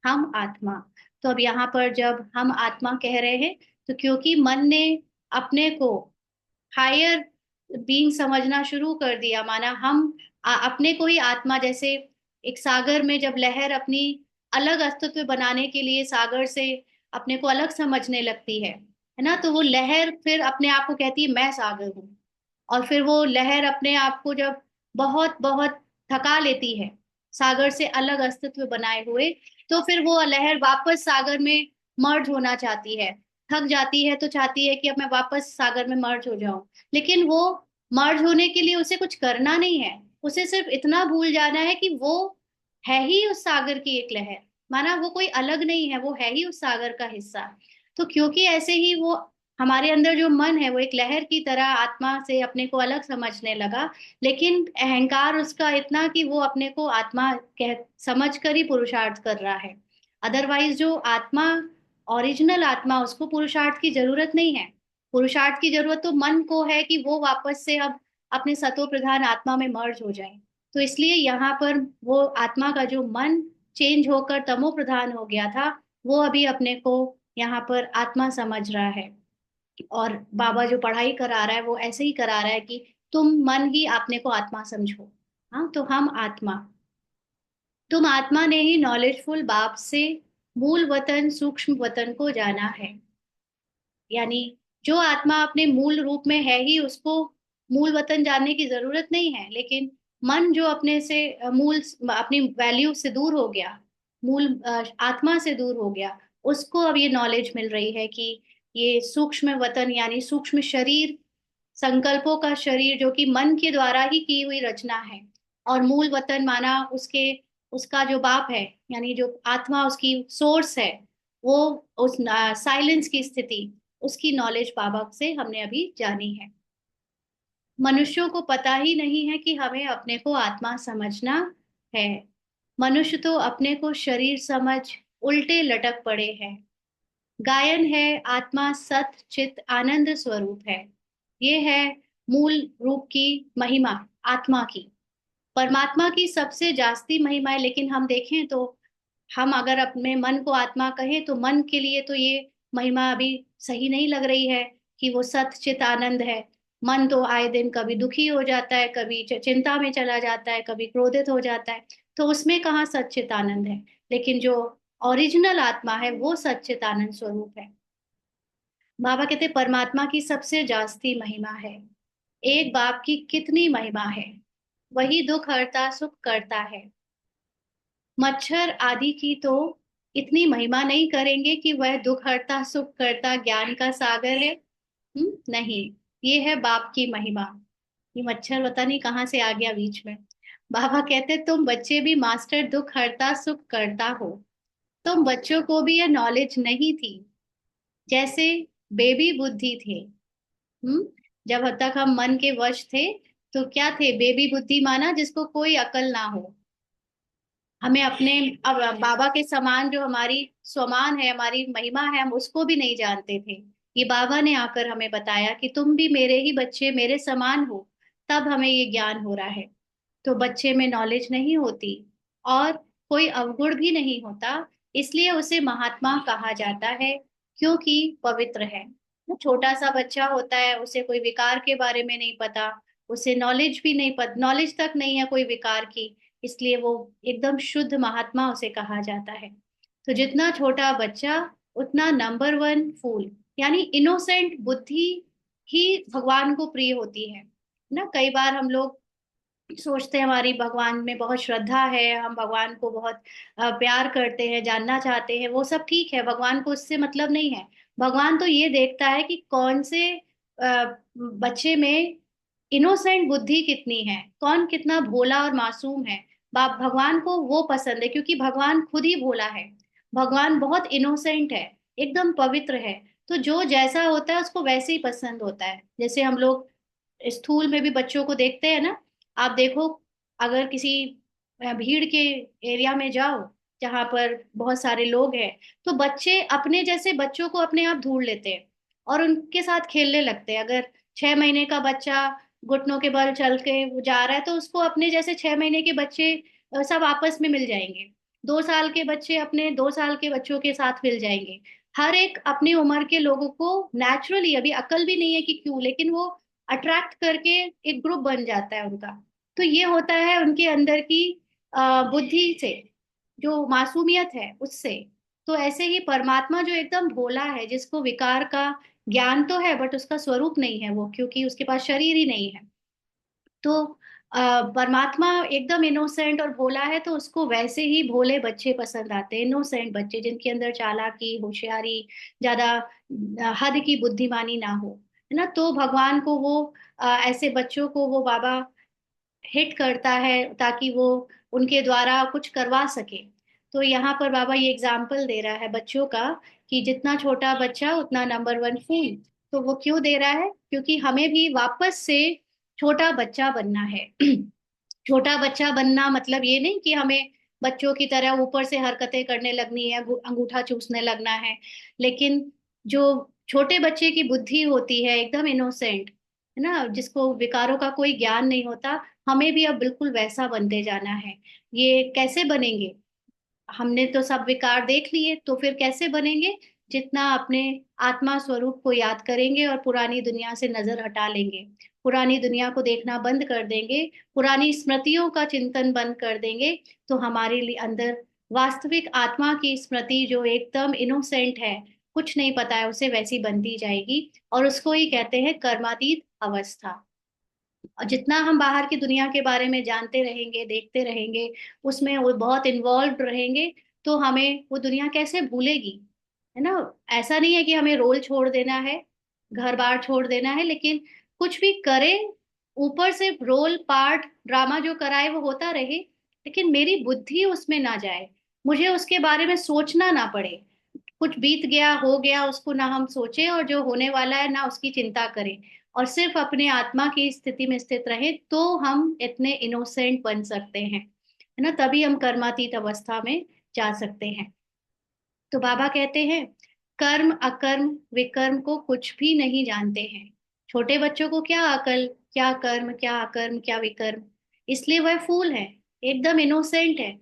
हम आत्मा। तो अब यहाँ पर जब हम आत्मा कह रहे हैं, तो क्योंकि मन ने अपने को हायर बीइंग समझना शुरू कर दिया। माना हम अपने को ही आत्मा, जैसे एक सागर में जब लहर अपनी अलग अस्तित्व बनाने के लिए सागर से अपने को अलग समझने लगती है ना, तो वो लहर फिर अपने आप को कहती है मैं सागर हूँ। और फिर वो लहर अपने आप को जब बहुत बहुत थका लेती है सागर से अलग अस्तित्व बनाए हुए, तो फिर वो लहर वापस सागर में मर्ज होना चाहती है। थक जाती है तो चाहती है कि अब मैं वापस सागर में मर्ज हो जाऊं। लेकिन वो मर्ज होने के लिए उसे कुछ करना नहीं है, उसे सिर्फ इतना भूल जाना है कि वो है ही उस सागर की एक लहर। माना वो कोई अलग नहीं है, वो है ही उस सागर का हिस्सा। तो क्योंकि ऐसे ही वो हमारे अंदर जो मन है वो एक लहर की तरह आत्मा से अपने को अलग समझने लगा, लेकिन अहंकार उसका इतना कि वो अपने को आत्मा कह समझ कर ही पुरुषार्थ कर रहा है। अदरवाइज जो आत्मा, ओरिजिनल आत्मा, उसको पुरुषार्थ की जरूरत नहीं है। पुरुषार्थ की जरूरत तो मन को है कि वो वापस से अब अपने सतो प्रधान आत्मा में मर्ज हो जाए। तो इसलिए यहाँ पर वो आत्मा का जो मन चेंज होकर तमो प्रधान हो गया था, वो अभी अपने को यहाँ पर आत्मा समझ रहा है। और बाबा जो पढ़ाई करा रहा है वो ऐसे ही करा रहा है कि तुम मन ही अपने को आत्मा समझो। हाँ, तो हम आत्मा, तुम आत्मा ने ही नॉलेजफुल बाप से मूल वतन सूक्ष्म वतन को जाना है। यानी जो आत्मा अपने मूल रूप में है ही, उसको मूल वतन जानने की जरूरत नहीं है। लेकिन मन जो अपने से मूल अपनी वैल्यू से दूर हो गया, मूल आत्मा से दूर हो गया, उसको अब ये नॉलेज मिल रही है कि ये सूक्ष्म वतन यानी सूक्ष्म शरीर, संकल्पों का शरीर जो कि मन के द्वारा ही की हुई रचना है, और मूल वतन माना उसके उसका जो बाप है, यानी जो आत्मा उसकी सोर्स है, वो उस साइलेंस की स्थिति, उसकी नॉलेज बाबा से हमने अभी जानी है। मनुष्यों को पता ही नहीं है कि हमें अपने को आत्मा समझना है। मनुष्य तो अपने को शरीर समझ उल्टे लटक पड़े हैं। गायन है आत्मा सत चित आनंद स्वरूप है। ये है मूल रूप की महिमा आत्मा की। परमात्मा की सबसे जास्ती महिमा है, लेकिन हम देखें तो हम अगर अपने मन को आत्मा कहें तो मन के लिए तो ये महिमा अभी सही नहीं लग रही है कि वो सत चित आनंद है। मन तो आए दिन कभी दुखी हो जाता है, कभी चिंता में चला जाता है, कभी क्रोधित हो जाता है। तो उसमें कहाँ सच्चित आनंद है? लेकिन जो ओरिजिनल आत्मा है वो सच्चित आनंद स्वरूप है। बाबा कहते परमात्मा की सबसे जास्ती महिमा है। एक बाप की कितनी महिमा है, वही दुख हरता सुख करता है। मच्छर आदि की तो इतनी महिमा नहीं करेंगे कि वह दुख हरता सुख करता ज्ञान का सागर है। नहीं, ये है बाप की महिमा। ये मच्छर पता नहीं कहाँ से आ गया बीच में। बाबा कहते तुम बच्चे भी मास्टर दुख हरता सुख करता हो। तुम बच्चों को भी यह नॉलेज नहीं थी, जैसे बेबी बुद्धि थे। हम्म जब तक हम मन के वश थे तो क्या थे? बेबी बुद्धि माना जिसको कोई अकल ना हो। हमें अपने अब बाबा के समान जो हमारी स्वमान है, हमारी महिमा है, हम उसको भी नहीं जानते थे। ये बाबा ने आकर हमें बताया कि तुम भी मेरे ही बच्चे, मेरे समान हो। तब हमें ये ज्ञान हो रहा है। तो बच्चे में नॉलेज नहीं होती और कोई अवगुण भी नहीं होता, इसलिए उसे महात्मा कहा जाता है, क्योंकि पवित्र है। वो छोटा सा बच्चा होता है, उसे कोई विकार के बारे में नहीं पता, उसे नॉलेज भी नहीं पता, नॉलेज तक नहीं है कोई विकार की, इसलिए वो एकदम शुद्ध महात्मा उसे कहा जाता है। तो जितना छोटा बच्चा उतना नंबर वन फूल, यानी इनोसेंट बुद्धि ही भगवान को प्रिय होती है ना। कई बार हम लोग सोचते हैं हमारी भगवान में बहुत श्रद्धा है, हम भगवान को बहुत प्यार करते हैं, जानना चाहते हैं, वो सब ठीक है, भगवान को उससे मतलब नहीं है। भगवान तो ये देखता है कि कौन से बच्चे में इनोसेंट बुद्धि कितनी है, कौन कितना भोला और मासूम है। बाप भगवान को वो पसंद है, क्योंकि भगवान खुद ही भोला है। भगवान बहुत इनोसेंट है, एकदम पवित्र है। तो जो जैसा होता है उसको वैसे ही पसंद होता है। जैसे हम लोग स्थूल में भी बच्चों को देखते हैं ना। आप देखो, अगर किसी भीड़ के एरिया में जाओ जहां पर बहुत सारे लोग हैं, तो बच्चे अपने जैसे बच्चों को अपने आप ढूंढ लेते हैं और उनके साथ खेलने लगते हैं। अगर 6 महीने का बच्चा घुटनों के बल चल के वो जा रहा है, तो उसको अपने जैसे 6 महीने के बच्चे सब आपस में मिल जाएंगे। 2 साल के बच्चे अपने 2 साल के बच्चों के साथ मिल जाएंगे। हर एक अपनी उम्र के लोगों को नेचुरली, अभी अकल भी नहीं है कि क्यों, लेकिन वो अट्रैक्ट करके एक ग्रुप बन जाता है उनका। तो ये होता है उनके अंदर की बुद्धि से, जो मासूमियत है उससे। तो ऐसे ही परमात्मा जो एकदम भोला है, जिसको विकार का ज्ञान तो है बट उसका स्वरूप नहीं है वो, क्योंकि उसके पास शरीर ही नहीं है। तो परमात्मा एकदम इनोसेंट और भोला है, तो उसको वैसे ही भोले बच्चे पसंद आते हैं, इनोसेंट बच्चे जिनके अंदर चालाकी, होशियारी, ज्यादा हद की बुद्धिमानी ना हो, है ना। तो भगवान को वो ऐसे बच्चों को वो बाबा हिट करता है, ताकि वो उनके द्वारा कुछ करवा सके। तो यहाँ पर बाबा ये एग्जाम्पल दे रहा है बच्चों का, कि जितना छोटा बच्चा उतना नंबर वन फूल। तो वो क्यों दे रहा है? क्योंकि हमें भी वापस से छोटा बच्चा बनना है। छोटा बच्चा बनना मतलब ये नहीं कि हमें बच्चों की तरह ऊपर से हरकतें करने लगनी है, अंगूठा चूसने लगना है। लेकिन जो छोटे बच्चे की बुद्धि होती है, एकदम इनोसेंट, है ना, जिसको विकारों का कोई ज्ञान नहीं होता, हमें भी अब बिल्कुल वैसा बनते जाना है। ये कैसे बनेंगे? हमने तो सब विकार देख लिए, तो फिर कैसे बनेंगे? जितना अपने आत्मा स्वरूप को याद करेंगे और पुरानी दुनिया से नजर हटा लेंगे, पुरानी दुनिया को देखना बंद कर देंगे, पुरानी स्मृतियों का चिंतन बंद कर देंगे, तो हमारे लिए अंदर वास्तविक आत्मा की स्मृति, जो एकदम इनोसेंट है, कुछ नहीं पता है उसे, वैसी बनती जाएगी। और उसको ही कहते हैं कर्मातीत अवस्था। और जितना हम बाहर की दुनिया के बारे में जानते रहेंगे, देखते रहेंगे, उसमें वो बहुत इन्वॉल्व रहेंगे, तो हमें वो दुनिया कैसे भूलेगी, है ना। ऐसा नहीं है कि हमें रोल छोड़ देना है, घर बार छोड़ देना है, लेकिन कुछ भी करे, ऊपर से रोल पार्ट ड्रामा जो कराए वो होता रहे, लेकिन मेरी बुद्धि उसमें ना जाए, मुझे उसके बारे में सोचना ना पड़े। कुछ बीत गया, हो गया, उसको ना हम सोचे, और जो होने वाला है ना उसकी चिंता करें, और सिर्फ अपने आत्मा की स्थिति में स्थित रहे, तो हम इतने इनोसेंट बन सकते हैं, है ना। तभी हम कर्मातीत अवस्था में जा सकते हैं। तो बाबा कहते हैं, कर्म अकर्म विकर्म को कुछ भी नहीं जानते हैं। छोटे बच्चों को क्या अकल, क्या कर्म, क्या अकर्म, क्या विकर्म। इसलिए वह फूल है, एकदम इनोसेंट है,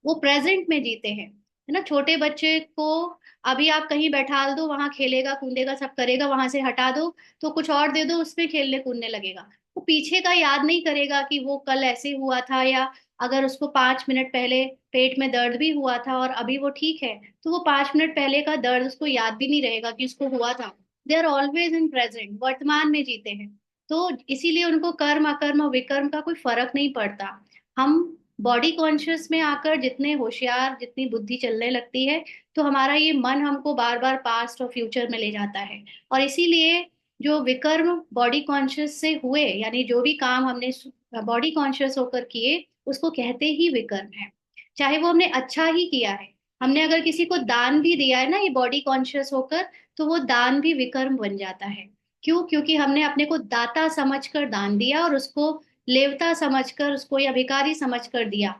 वो प्रेजेंट में जीते हैं, है ना। छोटे बच्चे को अभी आप कहीं बैठाल दो, वहां खेलेगा कूदेगा सब करेगा, वहां से हटा दो तो कुछ और दे दो, उसमें खेलने कूदने लगेगा। वो पीछे का याद नहीं करेगा कि वो कल ऐसे हुआ था, या अगर उसको 5 मिनट पहले पेट में दर्द भी हुआ था और अभी वो ठीक है, तो वो 5 मिनट पहले का दर्द उसको याद भी नहीं रहेगा कि उसको हुआ था। They are always in present, वर्तमान में जीते हैं। तो इसीलिए उनको कर्म अकर्म और विकर्म का कोई फर्क नहीं पड़ता। हम बॉडी कॉन्शियस में आकर जितने होशियार, जितनी बुद्धि चलने लगती है, तो हमारा ये मन हमको बार बार पास्ट और फ्यूचर में ले जाता है। और इसीलिए जो विकर्म बॉडी कॉन्शियस से हुए, यानी जो भी काम हमने बॉडी कॉन्शियस होकर किए, उसको कहते ही विकर्म है। चाहे वो हमने अच्छा ही किया है, हमने अगर किसी को दान भी दिया है ना ये बॉडी कॉन्शियस होकर, तो वो दान भी विकर्म बन जाता है। क्यों? क्योंकि हमने अपने को दाता समझकर दान दिया, और उसको लेवता समझकर, उसको या भिखारी समझकर दिया,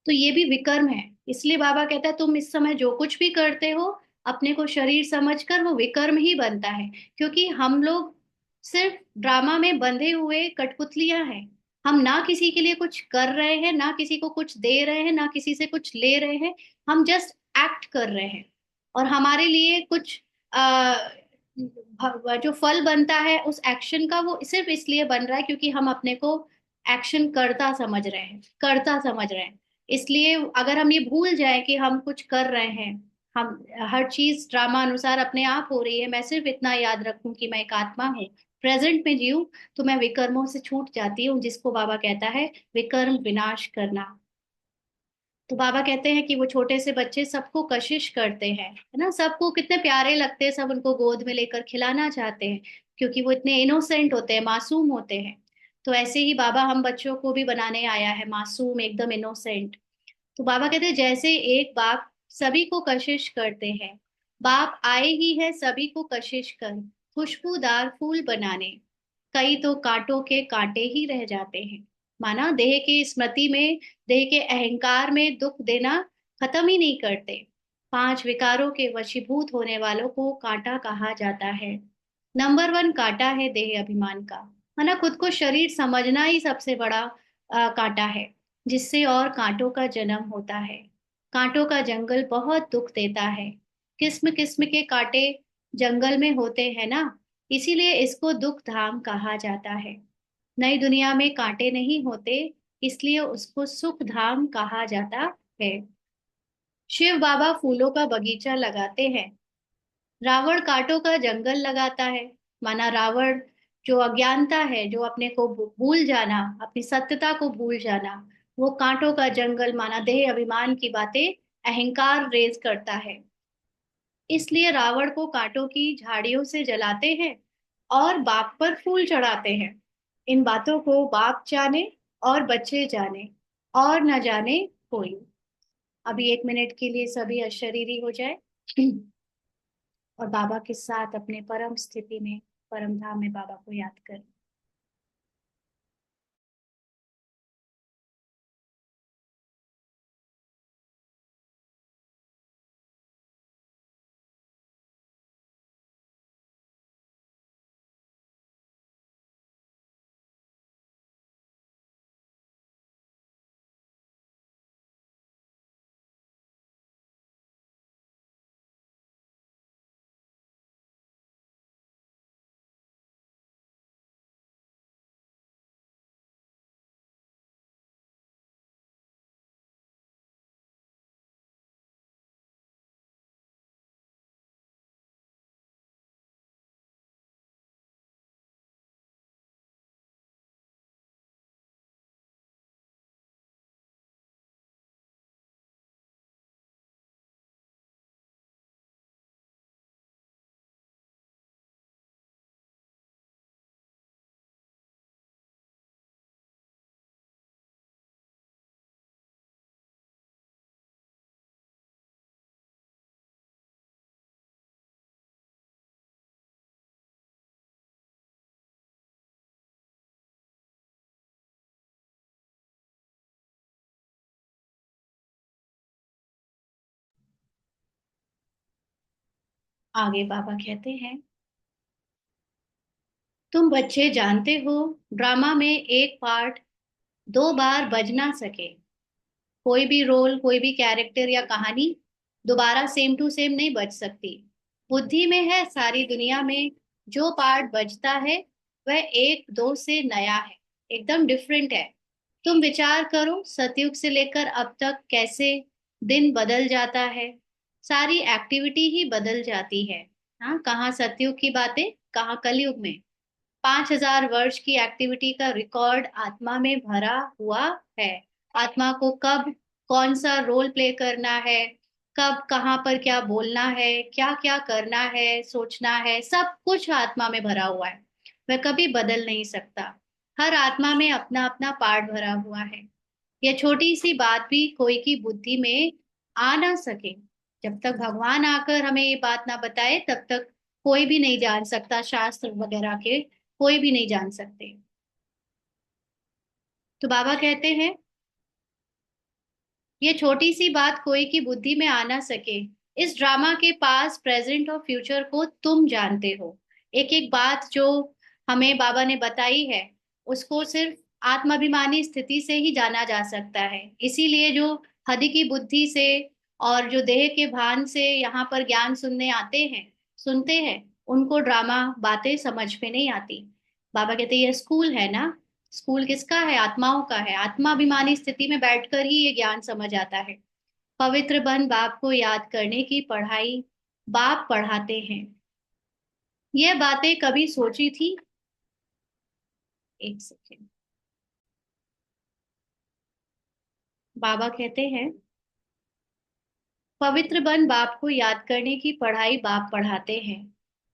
तो ये भी विकर्म है। इसलिए बाबा कहता है, तुम इस समय जो कुछ भी करते हो, अपने को शरीर समझकर, वो विकर्म ही बनता है। क्योंकि हम लोग सिर्फ ड्रामा में बंधे हुए कठपुतलियां हैं। हम ना किसी के लिए कुछ कर रहे हैं, ना किसी को कुछ दे रहे हैं, ना किसी से कुछ ले रहे हैं। हम जस्ट एक्ट कर रहे हैं, और हमारे लिए कुछ आ, जो फल बनता है उस एक्शन का, वो सिर्फ इसलिए बन रहा है क्योंकि हम अपने को एक्शन करता समझ रहे हैं, करता समझ रहे हैं। इसलिए अगर हम ये भूल जाए कि हम कुछ कर रहे हैं, हम हर चीज ड्रामा अनुसार अपने आप हो रही है, मैं सिर्फ इतना याद रखूं कि मैं एक आत्मा हूँ, प्रेजेंट में जीऊं, तो मैं विकर्मों से छूट जाती हूँ, जिसको बाबा कहता है विकर्म विनाश करना। तो बाबा कहते हैं कि वो छोटे से बच्चे सबको कशिश करते हैं, है ना, सबको कितने प्यारे लगते हैं, सब उनको गोद में लेकर खिलाना चाहते हैं, क्योंकि वो इतने इनोसेंट होते हैं, मासूम होते हैं। तो ऐसे ही बाबा हम बच्चों को भी बनाने आया है, मासूम, एकदम इनोसेंट। तो बाबा कहते हैं, जैसे एक बाप सभी को कशिश करते हैं, बाप आए ही है सभी को कशिश कर खुशबूदार फूल बनाने, कई तो कांटों के कांटे ही रह जाते हैं। माना देह की स्मृति में, देह के अहंकार में दुख देना खत्म ही नहीं करते। 5 विकारों के वशीभूत होने वालों को कांटा कहा जाता है। नंबर वन कांटा है देह अभिमान का। माना खुद को शरीर समझना ही सबसे बड़ा कांटा है, जिससे और कांटों का जन्म होता है। कांटों का जंगल बहुत दुख देता है। किस्म किस्म के कांटे जंगल में होते हैं ना, इसीलिए इसको दुख धाम कहा जाता है। नई दुनिया में कांटे नहीं होते, इसलिए उसको सुख धाम कहा जाता है। शिव बाबा फूलों का बगीचा लगाते हैं, रावण कांटों का जंगल लगाता है। माना रावण जो अज्ञानता है, जो अपने को भूल जाना, अपनी सत्यता को भूल जाना, वो कांटों का जंगल माना देह अभिमान की बातें, अहंकार रेज करता है। इसलिए रावण को कांटों की झाड़ियों से जलाते हैं और बाप पर फूल चढ़ाते हैं। इन बातों को बाप जाने और बच्चे जाने, और न जाने कोई। अभी 1 मिनट के लिए सभी अशरीरी हो जाए और बाबा के साथ अपने परम स्थिति में, परम धाम में बाबा को याद करें। आगे बाबा कहते हैं, तुम बच्चे जानते हो, ड्रामा में एक पार्ट 2 बार बज ना सके। कोई भी रोल, कोई भी कैरेक्टर या कहानी दोबारा सेम टू सेम नहीं बज सकती। बुद्धि में है सारी दुनिया में, जो पार्ट बजता है वह 1 2 से नया है, एकदम डिफरेंट है। तुम विचार करो, सतयुग से लेकर अब तक कैसे दिन बदल जाता है, सारी एक्टिविटी ही बदल जाती है। हाँ, कहाँ सतयुग की बातें, कहाँ कलयुग में। 5,000 वर्ष की एक्टिविटी का रिकॉर्ड आत्मा में भरा हुआ है। आत्मा को कब कौन सा रोल प्ले करना है, कब कहाँ पर क्या बोलना है, क्या क्या करना है, सोचना है, सब कुछ आत्मा में भरा हुआ है। वह कभी बदल नहीं सकता। हर आत्मा में अपना अपना पार्ट भरा हुआ है। यह छोटी सी बात भी कोई की बुद्धि में आ ना सके। जब तक भगवान आकर हमें ये बात ना बताए, तब तक कोई भी नहीं जान सकता, शास्त्र वगैरह के कोई भी नहीं जान सकते। तो बाबा कहते हैं, ये छोटी सी बात कोई की बुद्धि में आ ना सके। इस ड्रामा के पास, प्रेजेंट और फ्यूचर को तुम जानते हो। एक एक बात जो हमें बाबा ने बताई है, उसको सिर्फ आत्माभिमानी स्थिति से ही जाना जा सकता है। इसीलिए जो हद की बुद्धि से और जो देह के भान से यहाँ पर ज्ञान सुनने आते हैं, सुनते हैं, उनको ड्रामा बातें समझ में नहीं आती। बाबा कहते हैं, ये स्कूल है ना। स्कूल किसका है? आत्माओं का है। आत्माभिमानी स्थिति में बैठकर ही ये ज्ञान समझ आता है। पवित्र बन बाप को याद करने की पढ़ाई बाप पढ़ाते हैं। ये बातें कभी सोची थी? एक सेकेंड। बाबा कहते हैं, पवित्र बन बाप को याद करने की पढ़ाई बाप पढ़ाते हैं।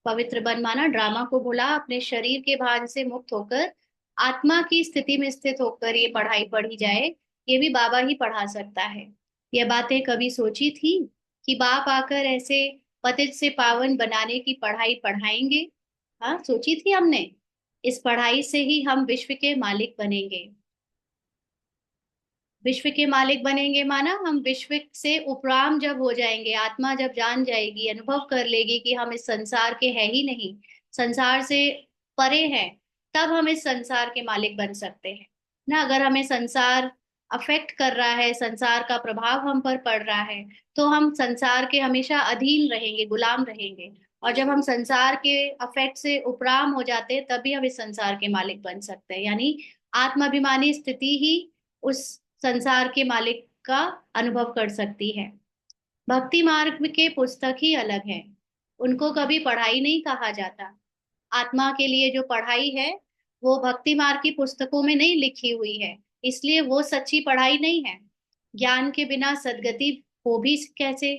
पवित्र बन माना ड्रामा को भुला अपने शरीर के भान से मुक्त होकर आत्मा की स्थिति में स्थित होकर ये पढ़ाई पढ़ी जाए। ये भी बाबा ही पढ़ा सकता है। ये बातें कभी सोची थी कि बाप आकर ऐसे पतित से पावन बनाने की पढ़ाई पढ़ाएंगे? हाँ, सोची थी हमने। इस पढ़ाई से ही हम विश्व के मालिक बनेंगे। विश्व के मालिक बनेंगे माना हम विश्व से उपराम जब हो जाएंगे, आत्मा जब जान जाएगी, अनुभव कर लेगी कि हम इस संसार के है ही नहीं, संसार से परे हैं, तब हम इस संसार के मालिक बन सकते हैं ना। अगर हमें संसार अफेक्ट कर रहा है, संसार का प्रभाव हम पर पड़ रहा है, तो हम संसार के हमेशा अधीन रहेंगे, गुलाम रहेंगे। और जब हम संसार के अफेक्ट से उपराम हो जाते हैं तभी हम इस संसार के मालिक बन सकते हैं। यानी आत्माभिमानी स्थिति ही उस संसार के मालिक का अनुभव कर सकती है। भक्ति मार्ग के पुस्तक ही अलग है, उनको कभी पढ़ाई नहीं कहा जाता। आत्मा के लिए जो पढ़ाई है वो भक्ति मार्ग की पुस्तकों में नहीं लिखी हुई है, इसलिए वो सच्ची पढ़ाई नहीं है। ज्ञान के बिना सदगति हो भी कैसे?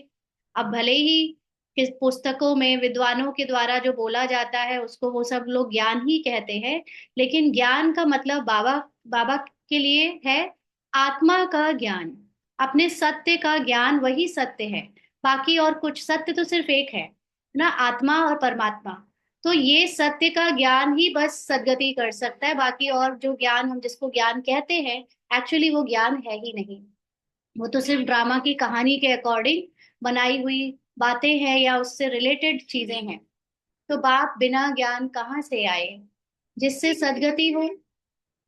अब भले ही किस पुस्तकों में विद्वानों के द्वारा जो बोला जाता है उसको वो सब लोग ज्ञान ही कहते हैं, लेकिन ज्ञान का मतलब बाबा बाबा के लिए है आत्मा का ज्ञान, अपने सत्य का ज्ञान, वही सत्य है। बाकी और कुछ सत्य तो सिर्फ एक है ना, आत्मा और परमात्मा। तो ये सत्य का ज्ञान ही बस सदगति कर सकता है, बाकी और जो ज्ञान हम जिसको ज्ञान कहते हैं एक्चुअली वो ज्ञान है ही नहीं। वो तो सिर्फ ड्रामा की कहानी के अकॉर्डिंग बनाई हुई बातें हैं या उससे रिलेटेड चीजें हैं। तो बाप बिना ज्ञान कहाँ से आए जिससे सदगति हो?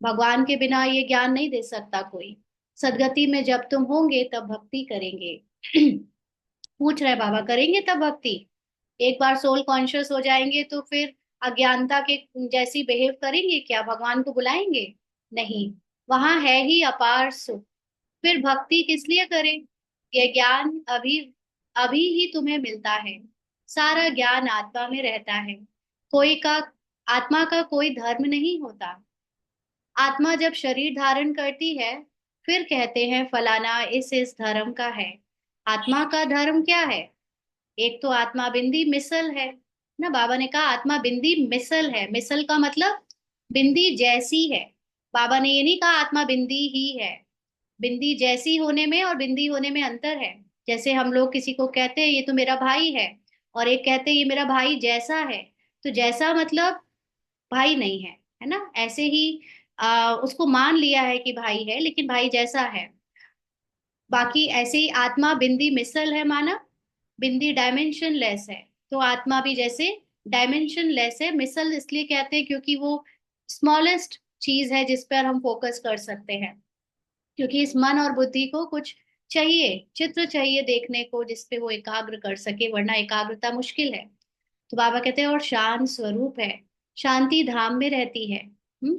भगवान के बिना ये ज्ञान नहीं दे सकता कोई। सदगति में जब तुम होंगे तब भक्ति करेंगे। पूछ रहे बाबा, करेंगे तब भक्ति? एक बार सोल कॉन्शियस हो जाएंगे तो फिर अज्ञानता के जैसी बिहेव करेंगे क्या? भगवान को बुलाएंगे? नहीं। वहां है ही अपार सुख, फिर भक्ति किस लिए करें? यह ज्ञान अभी अभी ही तुम्हें मिलता है। सारा ज्ञान आत्मा में रहता है। कोई का आत्मा का कोई धर्म नहीं होता। आत्मा जब शरीर धारण करती है फिर कहते हैं फलाना इस धर्म का है। आत्मा का धर्म क्या है? एक तो आत्मा बिंदी मिसल है ना, बाबा ने कहा आत्मा बिंदी मिसल है। मिसल का मतलब बिंदी जैसी है। बाबा ने ये नहीं कहा आत्मा बिंदी ही है। बिंदी जैसी होने में और बिंदी होने में अंतर है। जैसे हम लोग किसी को कहते हैं ये तो मेरा भाई है, और एक कहते हैं ये मेरा भाई जैसा है। तो जैसा मतलब भाई नहीं है, है ना? ऐसे ही उसको मान लिया है कि भाई है लेकिन भाई जैसा है। बाकी ऐसे ही आत्मा बिंदी मिसल है माना, बिंदी डायमेंशन लेस है। तो आत्मा भी जैसे डायमेंशन लेस है। मिसल इसलिए कहते हैं क्योंकि वो स्मॉलेस्ट चीज है जिस पर हम फोकस कर सकते हैं। क्योंकि इस मन और बुद्धि को कुछ चाहिए, चित्र चाहिए देखने को जिसपे वो एकाग्र कर सके, वरना एकाग्रता मुश्किल है। तो बाबा कहते हैं और शांत स्वरूप है, शांति धाम में रहती है।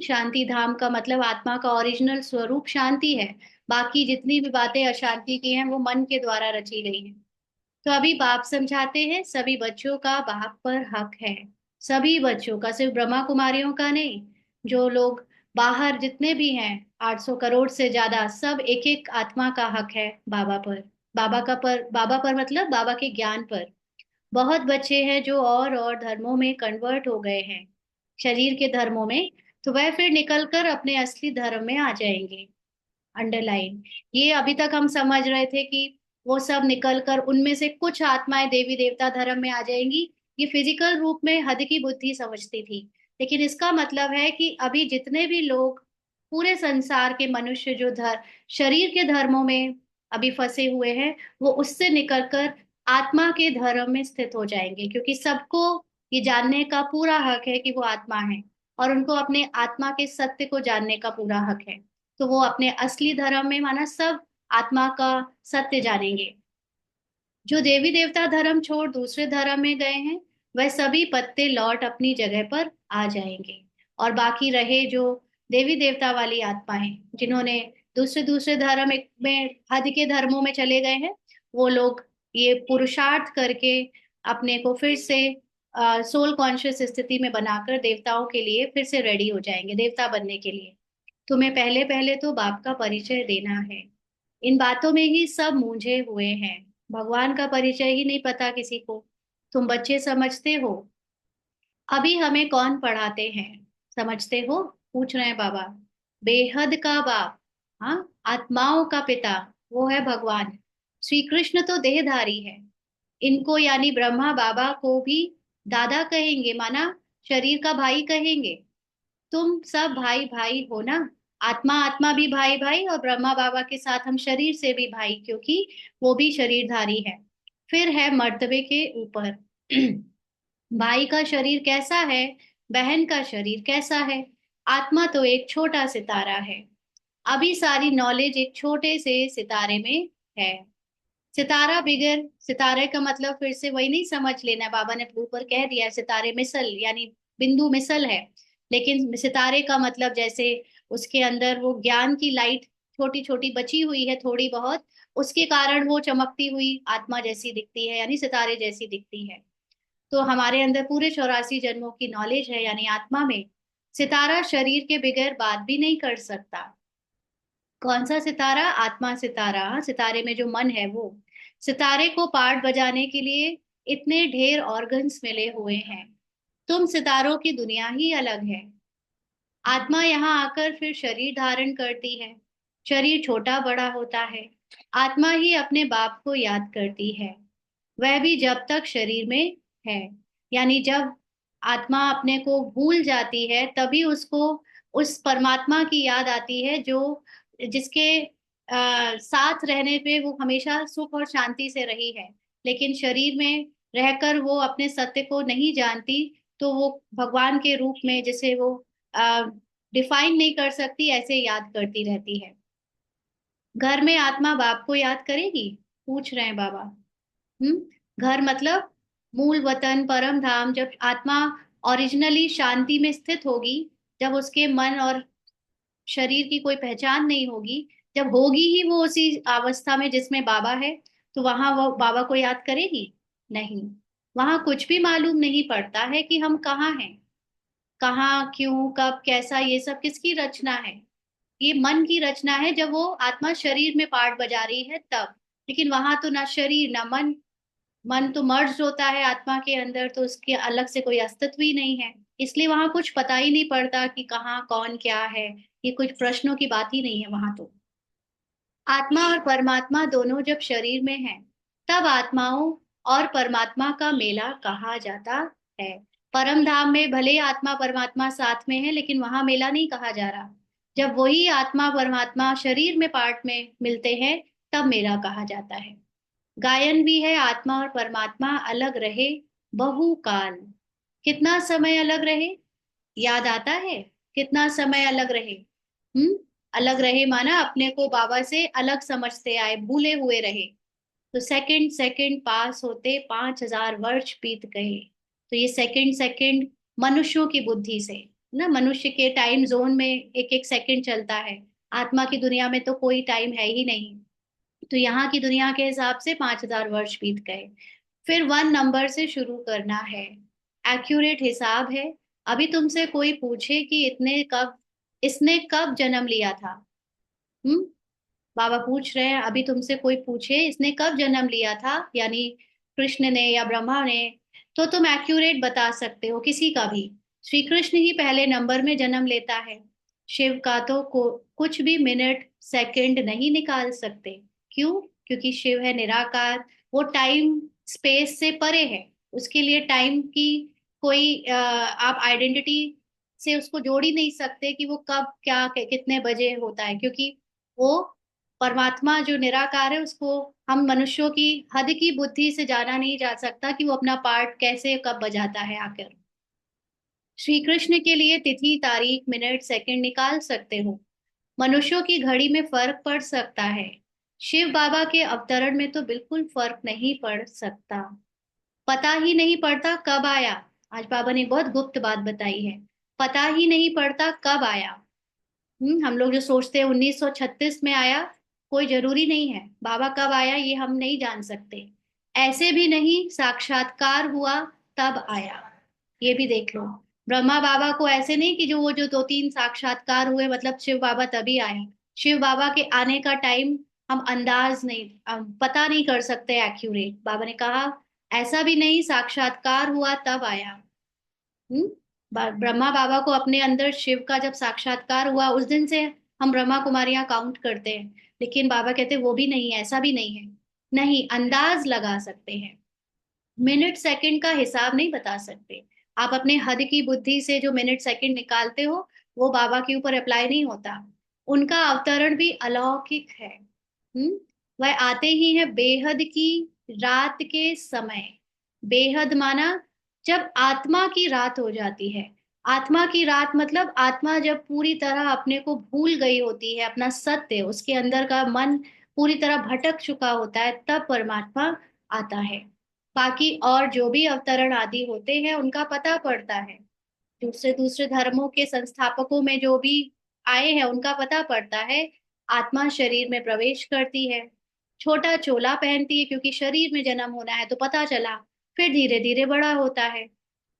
शांति धाम का मतलब आत्मा का ओरिजिनल स्वरूप शांति है। बाकी जितनी भी बातें अशांति की हैं वो मन के द्वारा रची गई हैं। तो अभी बाप समझाते हैं सभी बच्चों का बाप पर हक है। सभी बच्चों का, सिर्फ ब्रह्मा कुमारियों का नहीं। जो लोग बाहर जितने भी हैं 800 करोड़ से ज्यादा, सब एक एक आत्मा का हक है बाबा पर। बाबा पर मतलब बाबा के ज्ञान पर। बहुत बच्चे हैं जो और धर्मों में कन्वर्ट हो गए हैं, शरीर के धर्मों में। तो वह फिर निकलकर अपने असली धर्म में आ जाएंगे। अंडरलाइन, ये अभी तक हम समझ रहे थे कि वो सब निकल कर उनमें से कुछ आत्माएं देवी देवता धर्म में आ जाएंगी। ये फिजिकल रूप में हद की बुद्धि समझती थी। लेकिन इसका मतलब है कि अभी जितने भी लोग पूरे संसार के मनुष्य जो शरीर के धर्मों में अभी फंसे हुए हैं, वो उससे निकलकर आत्मा के धर्म में स्थित हो जाएंगे। क्योंकि सबको ये जानने का पूरा हक है कि वो आत्मा है, और उनको अपने आत्मा के सत्य को जानने का पूरा हक है। तो वो अपने असली धर्म में माना सब आत्मा का सत्य जानेंगे। जो देवी देवता धर्म छोड़ दूसरे धर्म में गए हैं वह सभी पत्ते लौट अपनी जगह पर आ जाएंगे। और बाकी रहे जो देवी देवता वाली आत्माएं जिन्होंने दूसरे दूसरे धर्म में हद के धर्मों में चले गए हैं, वो लोग ये पुरुषार्थ करके अपने को फिर से सोल कॉन्शियस स्थिति में बनाकर देवताओं के लिए फिर से रेडी हो जाएंगे, देवता बनने के लिए। तुम्हें पहले पहले तो बाप का परिचय देना है। इन बातों में ही सब मूंझे हुए हैं, भगवान का परिचय ही नहीं पता किसी को। तुम बच्चे समझते हो अभी हमें कौन पढ़ाते हैं? समझते हो? पूछ रहे हैं बाबा। बेहद का बाप, हाँ, आत्माओं का पिता, वो है भगवान। श्री कृष्ण तो देहधारी है। इनको यानी ब्रह्मा बाबा को भी दादा कहेंगे, माना शरीर का भाई कहेंगे। तुम सब भाई भाई हो ना। आत्मा आत्मा भी भाई भाई, और ब्रह्मा बाबा के साथ हम शरीर से भी भाई, क्योंकि वो भी शरीरधारी है। फिर है मर्तबे के ऊपर। भाई का शरीर कैसा है, बहन का शरीर कैसा है? आत्मा तो एक छोटा सितारा है। अभी सारी नॉलेज एक छोटे से सितारे में है। सितारा बिगर, सितारे का मतलब फिर से वही नहीं समझ लेना, बाबा ने ऊपर कह दिया सितारे मिसल यानी बिंदु मिसल है। लेकिन सितारे का मतलब जैसे उसके अंदर वो ज्ञान की लाइट छोटी छोटी बची हुई है थोड़ी बहुत, उसके कारण वो चमकती हुई आत्मा जैसी दिखती है यानी सितारे जैसी दिखती है। तो हमारे अंदर पूरे 84 जन्मों की नॉलेज है यानी आत्मा में। सितारा शरीर के बगैर बात भी नहीं कर सकता। कौन सा सितारा? आत्मा सितारा, सितारे में जो मन है वो। सितारे को पार्ट बजाने के लिए इतने ढेर ऑर्गन्स मिले हुए हैं। तुम सितारों की दुनिया ही अलग है। आत्मा यहाँ आकर फिर शरीर धारण करती है। शरीर छोटा बड़ा होता है। आत्मा ही अपने बाप को याद करती है, वह भी जब तक शरीर में है। यानी जब आत्मा अपने को भूल जाती है तभी उसको उस परमात्मा की याद आती है जो जिसके साथ रहने पे वो हमेशा सुख और शांति से रही है। लेकिन शरीर में रहकर वो अपने सत्य को नहीं जानती, तो वो भगवान के रूप में जिसे वो डिफाइन नहीं कर सकती ऐसे याद करती रहती है। घर में आत्मा बाप को याद करेगी, पूछ रहे हैं बाबा। घर मतलब मूल वतन परम धाम। जब आत्मा ओरिजिनली शांति में स्थित होगी, जब उसके मन और शरीर की कोई पहचान नहीं होगी, जब होगी ही वो उसी अवस्था में जिसमें बाबा है, तो वहां वो बाबा को याद करेगी? नहीं। वहां कुछ भी मालूम नहीं पड़ता है कि हम कहाँ हैं, कहाँ क्यों कब कैसा, ये सब किसकी रचना है? ये मन की रचना है जब वो आत्मा शरीर में पार्ट बजा रही है तब। लेकिन वहां तो ना शरीर ना मन, मन तो मर्ज होता है आत्मा के अंदर, तो उसके अलग से कोई अस्तित्व ही नहीं है। इसलिए वहां कुछ पता ही नहीं पड़ता कि कहाँ कौन क्या है। ये कुछ प्रश्नों की बात ही नहीं है वहां तो। आत्मा और परमात्मा दोनों जब शरीर में हैं, तब आत्माओं और परमात्मा का मेला कहा जाता है। परम धाम में भले आत्मा परमात्मा साथ में है, लेकिन वहां मेला नहीं कहा जा रहा। जब वही आत्मा परमात्मा शरीर में पार्ट में मिलते हैं, तब मेला कहा जाता है। गायन भी है, आत्मा और परमात्मा अलग रहे बहुकाल। कितना समय अलग रहे? याद आता है? कितना समय अलग रहे? अलग रहे माना अपने को बाबा से अलग समझते आए, भूले हुए रहे। तो सेकंड सेकंड पास होते 5,000 वर्ष बीत गए। तो ये सेकंड सेकंड मनुष्यों की बुद्धि से ना, मनुष्य के टाइम जोन में एक एक सेकंड चलता है। आत्मा की दुनिया में तो कोई टाइम है ही नहीं। तो यहाँ की दुनिया के हिसाब से 5,000 वर्ष बीत गए। फिर 1 नंबर से शुरू करना है। एक्यूरेट हिसाब है। अभी तुमसे कोई पूछे कि इतने कब इसने कब जन्म लिया था? हम्म बाबा पूछ रहे हैं, अभी तुमसे कोई पूछे इसने कब जन्म लिया था, यानी कृष्ण ने या ब्रह्मा ने, तो तुम एक्यूरेट बता सकते हो किसी का भी। श्री कृष्ण ही पहले नंबर में जन्म लेता है। शिव का तो कुछ भी मिनट सेकंड नहीं निकाल सकते। क्यों? क्योंकि शिव है निराकार। वो टाइम स्पेस से परे है। उसके लिए टाइम की कोई आप आइडेंटिटी से उसको जोड़ ही नहीं सकते कि वो कब क्या कितने बजे होता है, क्योंकि वो परमात्मा जो निराकार है उसको हम मनुष्यों की हद की बुद्धि से जाना नहीं जा सकता कि वो अपना पार्ट कैसे कब बजाता है आखिर। श्री कृष्ण के लिए तिथि तारीख मिनट सेकंड निकाल सकते हो। मनुष्यों की घड़ी में फर्क पड़ सकता है। शिव बाबा के अवतरण में तो बिल्कुल फर्क नहीं पड़ सकता। पता ही नहीं पड़ता कब आया। आज बाबा ने बहुत गुप्त बात बताई है। पता ही नहीं पड़ता कब आया। हम लोग जो सोचते हैं 1936 में आया, कोई जरूरी नहीं है। बाबा कब आया ये हम नहीं जान सकते। ऐसे भी नहीं साक्षात्कार हुआ तब आया, ये भी देख लो। ब्रह्मा बाबा को ऐसे नहीं कि जो वो जो 2-3 साक्षात्कार हुए मतलब शिव बाबा तभी आए। शिव बाबा के आने का टाइम हम अंदाज नहीं, पता नहीं कर सकते एक्यूरेट। बाबा ने कहा ऐसा भी नहीं साक्षात्कार हुआ तब आया। हम्म ब्रह्मा बाबा को अपने अंदर शिव का जब साक्षात्कार हुआ उस दिन से हम ब्रह्मा कुमारियां काउंट करते हैं। लेकिन बाबा कहते हैं वो भी नहीं है, ऐसा भी नहीं है। नहीं, अंदाज लगा सकते हैं, मिनट सेकंड का हिसाब नहीं बता सकते। आप अपने हद की बुद्धि से जो मिनट सेकंड निकालते हो वो बाबा के ऊपर अप्लाई नहीं होता। उनका अवतरण भी अलौकिक है। वह आते ही है बेहद की रात के समय। बेहद माना जब आत्मा की रात हो जाती है। आत्मा की रात मतलब आत्मा जब पूरी तरह अपने को भूल गई होती है, अपना सत्य उसके अंदर का मन पूरी तरह भटक चुका होता है, तब परमात्मा आता है। बाकी और जो भी अवतरण आदि होते हैं उनका पता पड़ता है, दूसरे दूसरे धर्मों के संस्थापकों में जो भी आए हैं उनका पता पड़ता है। आत्मा शरीर में प्रवेश करती है, छोटा चोला पहनती है क्योंकि शरीर में जन्म होना है तो पता चला, फिर धीरे धीरे बड़ा होता है।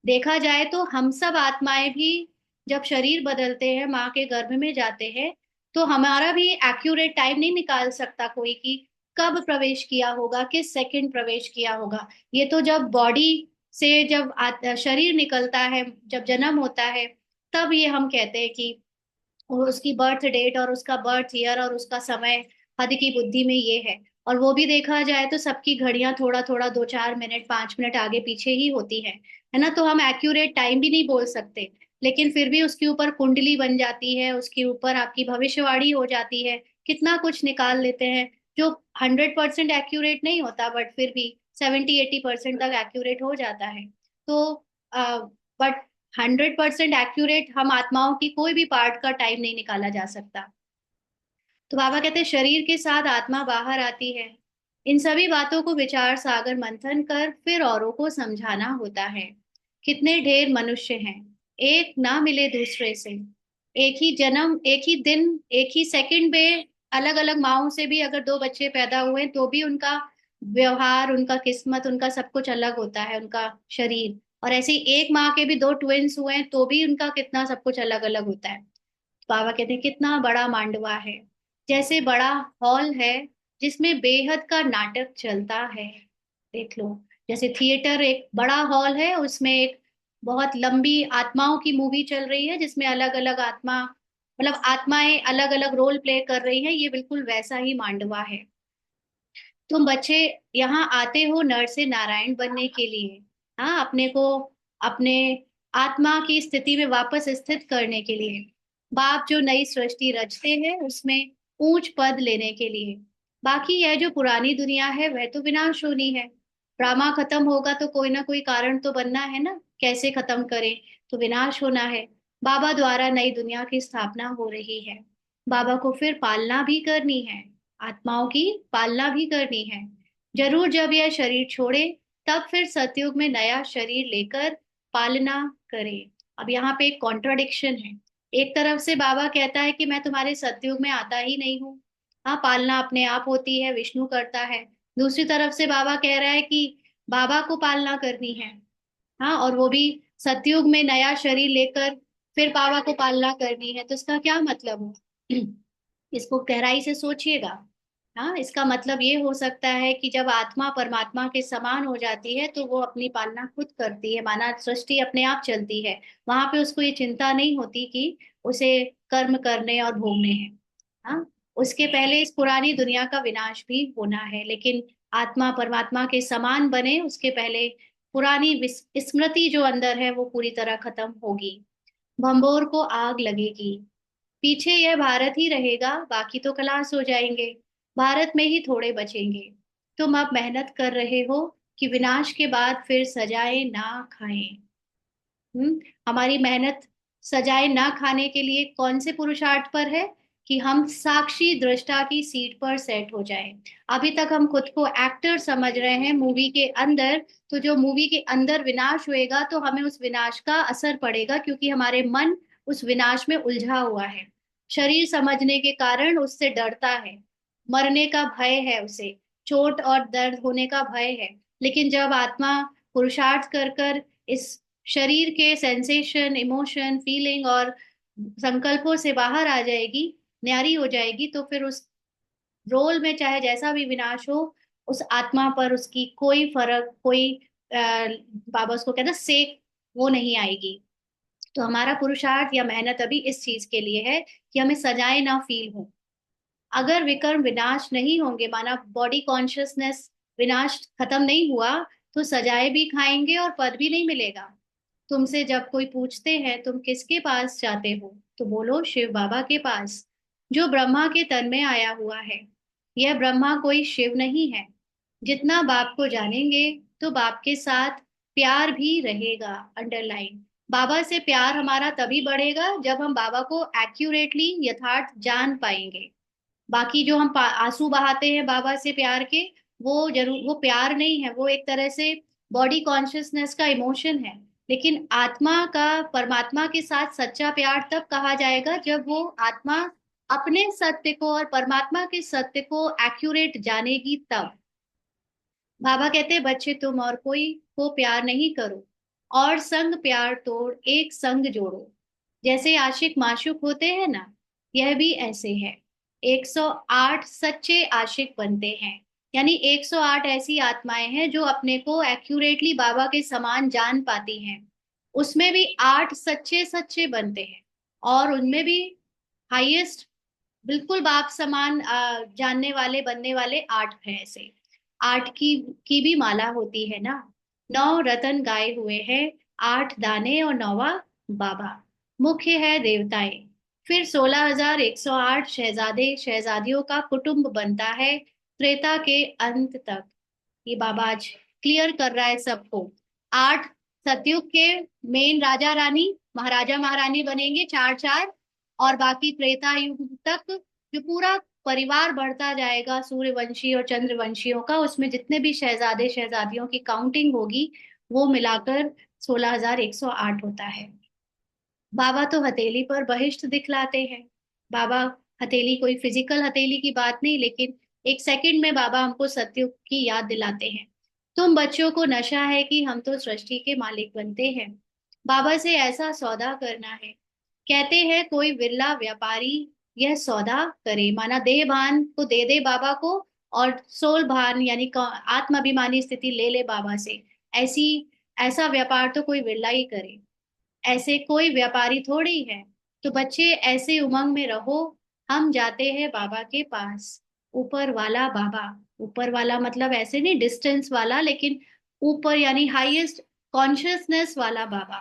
देखा जाए तो हम सब आत्माएं भी जब शरीर बदलते हैं, माँ के गर्भ में जाते हैं, तो हमारा भी एक्यूरेट टाइम नहीं निकाल सकता कोई कि कब प्रवेश किया होगा, किस सेकंड प्रवेश किया होगा। ये तो जब बॉडी से जब शरीर निकलता है, जब जन्म होता है, तब ये हम कहते हैं कि और उसकी बर्थ डेट और उसका बर्थ ईयर और उसका समय हद की बुद्धि में ये है। और वो भी देखा जाए तो सबकी घड़ियां थोड़ा थोड़ा 2-4 मिनट 5 मिनट आगे पीछे ही होती है ना, तो हम एक्यूरेट टाइम भी नहीं बोल सकते। लेकिन फिर भी उसके ऊपर कुंडली बन जाती है, उसके ऊपर आपकी भविष्यवाणी हो जाती है, कितना कुछ निकाल लेते हैं जो 100% एक्यूरेट नहीं होता, बट फिर भी 70-80% तक एक्यूरेट हो जाता है। तो बट 100% एक्यूरेट हम आत्माओं की कोई भी पार्ट का टाइम नहीं निकाला जा सकता। तो बाबा कहते हैं शरीर के साथ आत्मा बाहर आती है। इन सभी बातों को विचार सागर मंथन कर फिर औरों को समझाना होता है। कितने ढेर मनुष्य हैं, एक ना मिले दूसरे से, एक ही जन्म, एक ही दिन, एक ही सेकंड में अलग अलग माओं से भी अगर दो बच्चे पैदा हुए तो भी उनका व्यवहार, उनका किस्मत, उनका सब कुछ अलग होता है, उनका शरीर। और ऐसे ही एक माँ के भी दो ट्विंस हुए हैं तो भी उनका कितना सब कुछ अलग अलग होता है। बाबा कहते हैं कितना बड़ा मांडवा है, जैसे बड़ा हॉल है जिसमें बेहद का नाटक चलता है। देख लो, जैसे थिएटर एक बड़ा हॉल है, उसमें एक बहुत लंबी आत्माओं की मूवी चल रही है जिसमें अलग अलग आत्मा, मतलब आत्माएं अलग अलग रोल प्ले कर रही हैं, ये बिल्कुल वैसा ही मांडवा है। तुम बच्चे यहाँ आते हो नर से नारायण बनने के लिए, हाँ, अपने को अपने आत्मा की स्थिति में वापस स्थित करने के लिए। बाप जो नई सृष्टि रचते हैं उसमें ऊंच पद लेने के लिए। बाकी यह जो पुरानी दुनिया है वह तो विनाश होनी है। ड्रामा खत्म होगा तो कोई ना कोई कारण तो बनना है ना, कैसे खत्म करें, तो विनाश होना है। बाबा द्वारा नई दुनिया की स्थापना हो रही है, बाबा को फिर पालना भी करनी है, आत्माओं की पालना भी करनी है। जरूर जब यह शरीर छोड़े तब फिर सतयुग में नया शरीर लेकर पालना करे। अब यहाँ पे एक कॉन्ट्राडिक्शन है। एक तरफ से बाबा कहता है कि मैं तुम्हारे सतयुग में आता ही नहीं हूँ, हाँ, पालना अपने आप होती है, विष्णु करता है। दूसरी तरफ से बाबा कह रहा है कि बाबा को पालना करनी है, हाँ, और वो भी सतयुग में नया शरीर लेकर फिर बाबा को पालना करनी है। तो इसका क्या मतलब हो इसको गहराई से सोचिएगा। हाँ, इसका मतलब ये हो सकता है कि जब आत्मा परमात्मा के समान हो जाती है तो वो अपनी पालना खुद करती है, माना सृष्टि अपने आप चलती है। वहां पे उसको ये चिंता नहीं होती कि उसे कर्म करने और भोगने हैं। हाँ, उसके पहले इस पुरानी दुनिया का विनाश भी होना है, लेकिन आत्मा परमात्मा के समान बने उसके पहले पुरानी स्मृति जो अंदर है वो पूरी तरह खत्म होगी। भंबोर को आग लगेगी, पीछे यह भारत ही रहेगा, बाकी तो खलास हो जाएंगे, भारत में ही थोड़े बचेंगे। तुम अब मेहनत कर रहे हो कि विनाश के बाद फिर सजाए ना खाएं। हमारी मेहनत सजाए ना खाने के लिए कौन से पुरुषार्थ पर है कि हम साक्षी दृष्टा की सीट पर सेट हो जाएं। अभी तक हम खुद को एक्टर समझ रहे हैं मूवी के अंदर, तो जो मूवी के अंदर विनाश होएगा तो हमें उस विनाश का असर पड़ेगा क्योंकि हमारे मन उस विनाश में उलझा हुआ है। शरीर समझने के कारण उससे डरता है, मरने का भय है उसे, चोट और दर्द होने का भय है। लेकिन जब आत्मा पुरुषार्थ कर कर इस शरीर के सेंसेशन, इमोशन, फीलिंग और संकल्पों से बाहर आ जाएगी, न्यारी हो जाएगी, तो फिर उस रोल में चाहे जैसा भी विनाश हो, उस आत्मा पर उसकी कोई फर्क, कोई बाबा उसको कहते हैं सेक, वो नहीं आएगी। तो हमारा पुरुषार्थ या मेहनत अभी इस चीज के लिए है कि हमें सजाए ना फील हो। अगर विकर्म विनाश नहीं होंगे, माना बॉडी कॉन्शियसनेस विनाश खत्म नहीं हुआ, तो सजाए भी खाएंगे और पद भी नहीं मिलेगा। तुमसे जब कोई पूछते हैं तुम किसके पास जाते हो, तो बोलो शिव बाबा के पास, जो ब्रह्मा के तन में आया हुआ है। यह ब्रह्मा कोई शिव नहीं है। जितना बाप को जानेंगे तो बाप के साथ प्यार भी रहेगा। अंडरलाइन, बाबा से प्यार हमारा तभी बढ़ेगा जब हम बाबा को एक्यूरेटली, यथार्थ जान पाएंगे। बाकी जो हम आंसू बहाते हैं बाबा से प्यार के, वो प्यार नहीं है, वो एक तरह से बॉडी कॉन्शियसनेस का इमोशन है। लेकिन आत्मा का परमात्मा के साथ सच्चा प्यार तब कहा जाएगा जब वो आत्मा अपने सत्य को और परमात्मा के सत्य को एक्यूरेट जानेगी तब। बाबा कहते हैं, बच्चे तुम और कोई को प्यार नहीं करो, और संग प्यार तोड़ एक संग जोड़ो। जैसे आशिक माशूक होते हैं ना, यह भी ऐसे है। 108 सच्चे आशिक बनते हैं। यानी 108 ऐसी आत्माएं हैं जो अपने को एक्यूरेटली बाबा के समान जान पाती हैं। उसमें भी 8 सच्चे सच्चे बनते हैं, और उनमें भी हाईएस्ट, बिल्कुल बाप समान जानने वाले बनने वाले 8 हैं ऐसे। 8 की भी माला होती है ना। 9 रतन गाए हुए हैं, 8 दाने और 9वां बाबा। मुख्य है देवताएं। फिर 16,108 शहजादे शहजादियों का कुटुंब बनता है त्रेता के अंत तक। ये बाबा आज क्लियर कर रहा है सबको। 8 सतयुग के मेन राजा रानी महाराजा महारानी बनेंगे, चार चार। और बाकी त्रेता युग तक जो पूरा परिवार बढ़ता जाएगा सूर्यवंशी और चंद्रवंशियों का, उसमें जितने भी शहजादे शहजादियों की काउंटिंग होगी वो मिलाकर 16,108 होता है। बाबा तो हथेली पर बहिष्ट दिखलाते हैं। बाबा हथेली कोई फिजिकल हथेली की बात नहीं, लेकिन एक सेकंड में बाबा हमको सत्य की याद दिलाते हैं। तुम बच्चों को नशा है कि हम तो सृष्टि के मालिक बनते हैं। बाबा से ऐसा सौदा करना है। कहते हैं कोई विरला व्यापारी यह सौदा करे, माना देह भान को दे दे बाबा को, और सोल भान यानी आत्माभिमानी स्थिति ले ले बाबा से। ऐसी ऐसा व्यापार तो कोई विरला ही करे। ऐसे कोई व्यापारी थोड़ी है। तो बच्चे ऐसे उमंग में रहो। हम जाते हैं बाबा के पास। ऊपर वाला बाबा, ऊपर वाला मतलब ऐसे नहीं डिस्टेंस वाला, लेकिन ऊपर यानी हाईएस्ट कॉन्शियसनेस वाला बाबा।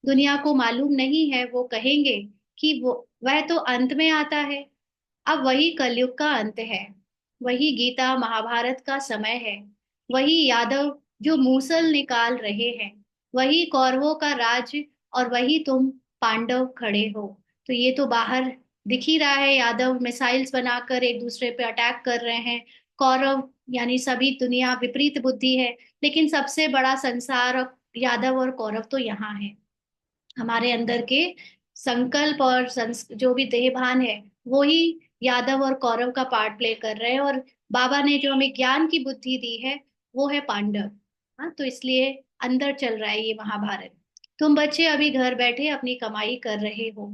दुनिया को मालूम नहीं है, वो कहेंगे कि वो वह तो अंत में आता है। अब वही कलयुग का अंत है। वही गीता महाभारत का समय है। वही यादव जो मूसल निकाल रहे हैं। वही कौरवों का राज, और वही तुम पांडव खड़े हो। तो ये तो बाहर दिख ही रहा है, यादव मिसाइल्स बनाकर एक दूसरे पे अटैक कर रहे हैं। कौरव यानी सभी दुनिया विपरीत बुद्धि है। लेकिन सबसे बड़ा संसार और यादव और कौरव तो यहाँ है। हमारे अंदर के संकल्प और जो भी देहभान है, वो ही यादव और कौरव का पार्ट प्ले कर रहे हैं। और बाबा ने जो हमें ज्ञान की बुद्धि दी है वो है पांडव। हाँ, तो इसलिए अंदर चल रहा है ये महाभारत। तुम बच्चे अभी घर बैठे अपनी कमाई कर रहे हो।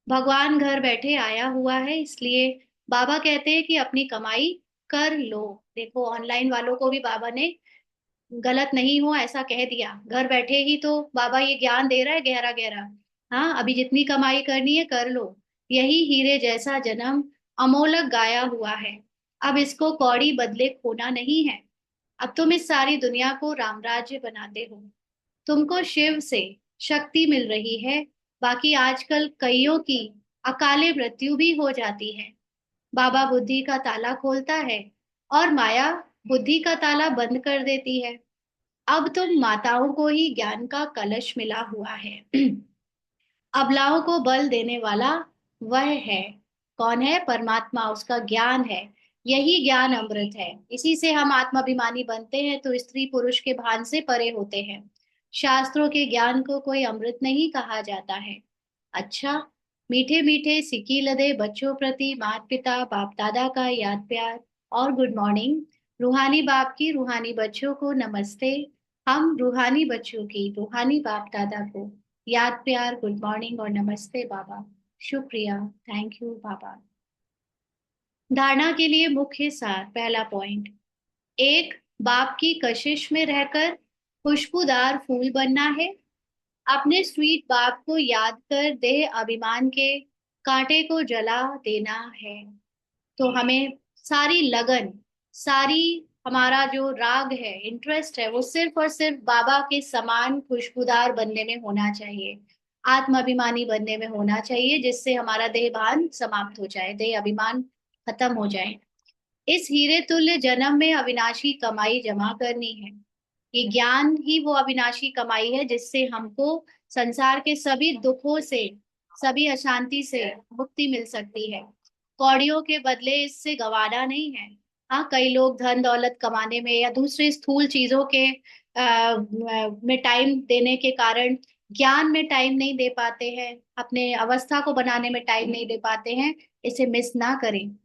भगवान घर बैठे आया हुआ है, इसलिए बाबा कहते हैं कि अपनी कमाई कर लो। देखो ऑनलाइन वालों को भी बाबा ने गलत नहीं हो ऐसा कह दिया। घर बैठे ही तो बाबा ये ज्ञान दे रहा है गहरा गहरा। हाँ, अभी जितनी कमाई करनी है कर लो। यही हीरे जैसा जन्म अमोलक गाया हुआ है। अब इसको कौड़ी बदले खोना नहीं है। अब तुम इस सारी दुनिया को रामराज्य बनाते हो। तुमको शिव से शक्ति मिल रही है। बाकी आजकल कईयों की अकाले मृत्यु भी हो जाती है। बाबा बुद्धि का ताला खोलता है, और माया बुद्धि का ताला बंद कर देती है। अब तुम माताओं को ही ज्ञान का कलश मिला हुआ है। अबलाओं को बल देने वाला वह है। कौन है? परमात्मा, उसका ज्ञान है। यही ज्ञान अमृत है। इसी से हम आत्माभिमानी बनते हैं, तो स्त्री पुरुष के भान से परे होते हैं। शास्त्रों के ज्ञान को कोई अमृत नहीं कहा जाता है। अच्छा, मीठे मीठे सिकी लदे बच्चों प्रति माता पिता बाप दादा का याद प्यार और गुड मॉर्निंग। रूहानी बाप की रूहानी बच्चों को नमस्ते। हम रूहानी बच्चों की रूहानी बाप दादा को याद प्यार गुड मॉर्निंग और नमस्ते बाबा। शुक्रिया, थैंक यू बाबा। धारणा के लिए मुख्य सार। पहला पॉइंट, एक, बाप की कशिश में रहकर खुशबूदार फूल बनना है। अपने स्वीट बाप को याद कर देह अभिमान के कांटे को जला देना है। तो हमें सारी लगन, सारी हमारा जो राग है, इंटरेस्ट है, वो सिर्फ और सिर्फ बाबा के समान खुशबूदार बनने में होना चाहिए। आत्माभिमानी बनने में होना चाहिए, जिससे हमारा देहभान समाप्त हो जाए, देह अभिमान खत्म हो जाए। इस हीरे तुल्य जन्म में अविनाशी कमाई जमा करनी है। ये ज्ञान ही वो अविनाशी कमाई है जिससे हमको संसार के सभी दुखों से, सभी अशांति से मुक्ति मिल सकती है। कौड़ियों के बदले इससे गंवाना नहीं है। हाँ, कई लोग धन दौलत कमाने में या दूसरी स्थूल चीजों के में टाइम देने के कारण ज्ञान में टाइम नहीं दे पाते हैं, अपने अवस्था को बनाने में टाइम नहीं दे पाते हैं। इसे मिस ना करें।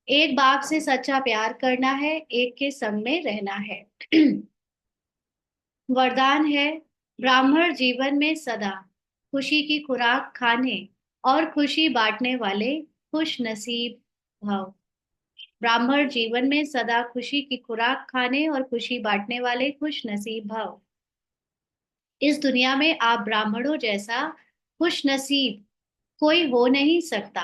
एक बाप से सच्चा प्यार करना है, एक के संग में रहना है। वरदान है, ब्राह्मण जीवन में सदा खुशी की खुराक खाने और खुशी बांटने वाले खुश नसीब भव। ब्राह्मण जीवन में सदा खुशी की खुराक खाने और खुशी बांटने वाले खुश नसीब भव। इस दुनिया में आप ब्राह्मणों जैसा खुश नसीब कोई हो नहीं सकता,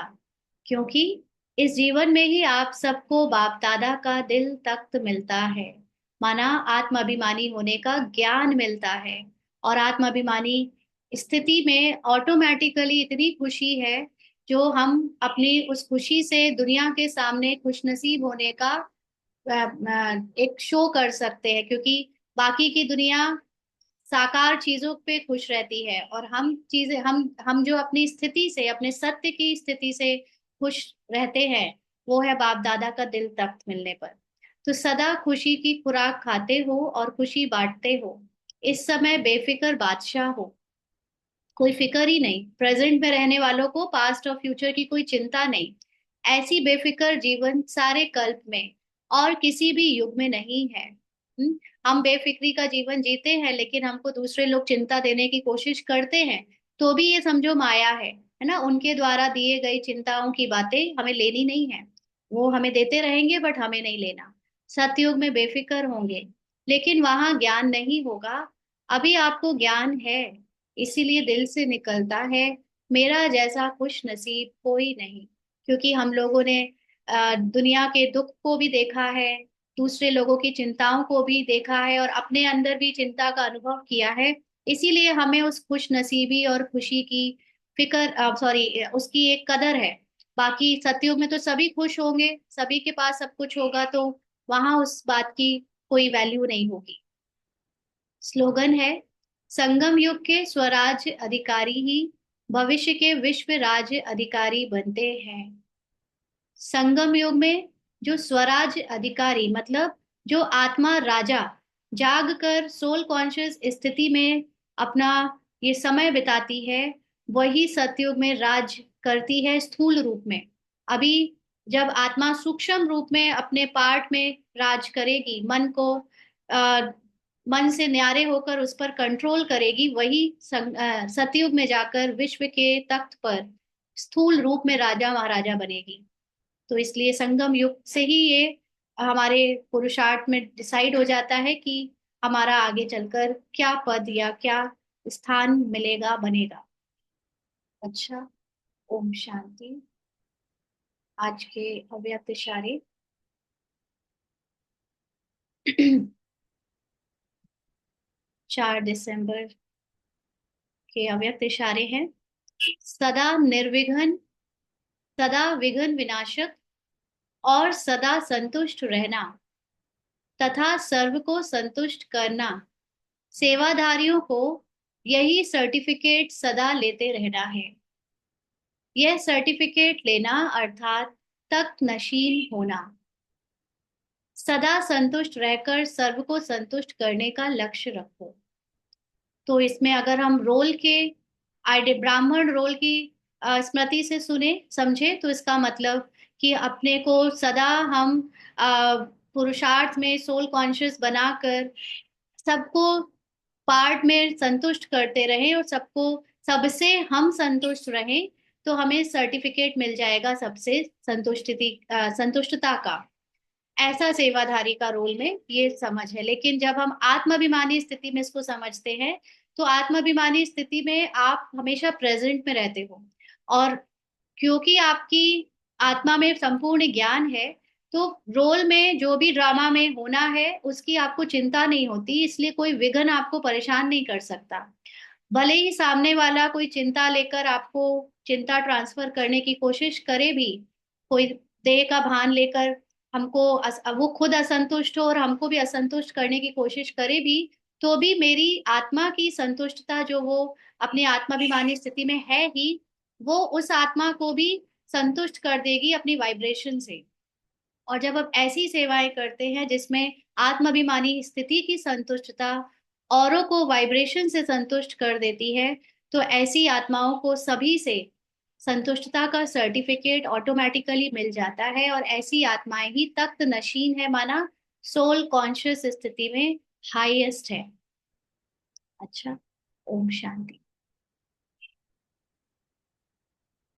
क्योंकि इस जीवन में ही आप सबको बाप दादा का दिल तख्त मिलता है, माना आत्माभिमानी होने का ज्ञान मिलता है। और आत्माभिमानी स्थिति में ऑटोमेटिकली इतनी खुशी है, जो हम अपनी उस खुशी से दुनिया के सामने खुशनसीब होने का एक शो कर सकते हैं, क्योंकि बाकी की दुनिया साकार चीजों पे खुश रहती है, और हम जो अपनी स्थिति से, अपने सत्य की स्थिति से खुश रहते हैं, वो है बाप दादा का दिल तख्त मिलने पर। तो सदा खुशी की खुराक खाते हो और खुशी बांटते हो। इस समय बेफिक्र बादशाह हो, कोई फिक्र ही नहीं। प्रेजेंट में रहने वालों को पास्ट और फ्यूचर की कोई चिंता नहीं। ऐसी बेफिक्र जीवन सारे कल्प में और किसी भी युग में नहीं है। हम बेफिक्री का जीवन जीते हैं, लेकिन हमको दूसरे लोग चिंता देने की कोशिश करते हैं, तो भी ये समझो माया है ना। उनके द्वारा दिए गई चिंताओं की बातें हमें लेनी नहीं है। वो हमें देते रहेंगे, बट हमें नहीं लेना। सतयुग में बेफिक्र होंगे, लेकिन वहां ज्ञान नहीं होगा। अभी आपको ज्ञान है, इसीलिए दिल से निकलता है, मेरा जैसा खुश नसीब कोई नहीं। क्योंकि हम लोगों ने दुनिया के दुख को भी देखा है, दूसरे लोगों की चिंताओं को भी देखा है, और अपने अंदर भी चिंता का अनुभव किया है। इसीलिए हमें उस खुश नसीबी और खुशी की फिक्र, सॉरी, उसकी एक कदर है। बाकी सत्युग में तो सभी खुश होंगे, सभी के पास सब कुछ होगा, तो वहां उस बात की कोई वैल्यू नहीं होगी। स्लोगन है, संगम युग के स्वराज्य अधिकारी ही भविष्य के विश्व राज्य अधिकारी बनते हैं। संगम युग में जो स्वराज्य अधिकारी, मतलब जो आत्मा राजा जाग कर सोल कॉन्शियस स्थिति में अपना ये समय बिताती है, वही सतयुग में राज करती है स्थूल रूप में। अभी जब आत्मा सूक्ष्म रूप में अपने पार्ट में राज करेगी, मन को मन से न्यारे होकर उस पर कंट्रोल करेगी, वही सतयुग में जाकर विश्व के तख्त पर स्थूल रूप में राजा महाराजा बनेगी। तो इसलिए संगम युग से ही ये हमारे पुरुषार्थ में डिसाइड हो जाता है कि हमारा आगे चलकर क्या पद या क्या स्थान मिलेगा, बनेगा। अच्छा। ओम शांति। आज के अव्यक्त इशारे। 4 दिसंबर के अव्यक्त इशारे हैं, सदा निर्विघ्न, सदा विघ्न विनाशक और सदा संतुष्ट रहना तथा सर्व को संतुष्ट करना। सेवाधारियों को यही सर्टिफिकेट सदा लेते रहना है। यह सर्टिफिकेट लेना अर्थात तख्त नशीन होना। सदा संतुष्ट रहकर सर्व को संतुष्ट करने का लक्ष्य रखो। तो इसमें अगर हम रोल के आइडे ब्राह्मण रोल की स्मृति से सुने समझे, तो इसका मतलब कि अपने को सदा हम पुरुषार्थ में सोल कॉन्शियस बनाकर सबको पार्ट में संतुष्ट करते रहें, और सबको सबसे हम संतुष्ट रहें, तो हमें सर्टिफिकेट मिल जाएगा सबसे संतुष्टता का। ऐसा सेवाधारी का रोल में ये समझ है। लेकिन जब हम आत्माभिमानी स्थिति में इसको समझते हैं, तो आत्माभिमानी स्थिति में आप हमेशा प्रेजेंट में रहते हो, और क्योंकि आपकी आत्मा में संपूर्ण ज्ञान है, तो रोल में जो भी ड्रामा में होना है उसकी आपको चिंता नहीं होती, इसलिए कोई विघ्न आपको परेशान नहीं कर सकता। भले ही सामने वाला कोई चिंता लेकर आपको चिंता ट्रांसफर करने की कोशिश करे भी, कोई देह का भान लेकर वो खुद असंतुष्ट हो और हमको भी असंतुष्ट करने की कोशिश करे भी, तो भी मेरी आत्मा की संतुष्टता जो वो अपनी आत्माभिमानी स्थिति में है ही, वो उस आत्मा को भी संतुष्ट कर देगी अपनी वाइब्रेशन से। और जब आप ऐसी सेवाएं करते हैं जिसमें आत्माभिमानी स्थिति की संतुष्टता औरों को वाइब्रेशन से संतुष्ट कर देती है, तो ऐसी आत्माओं को सभी से संतुष्टता का सर्टिफिकेट ऑटोमेटिकली मिल जाता है, और ऐसी आत्माएं ही तख्त नशीन है, माना सोल कॉन्शियस स्थिति में हाईएस्ट है। अच्छा। ओम शांति।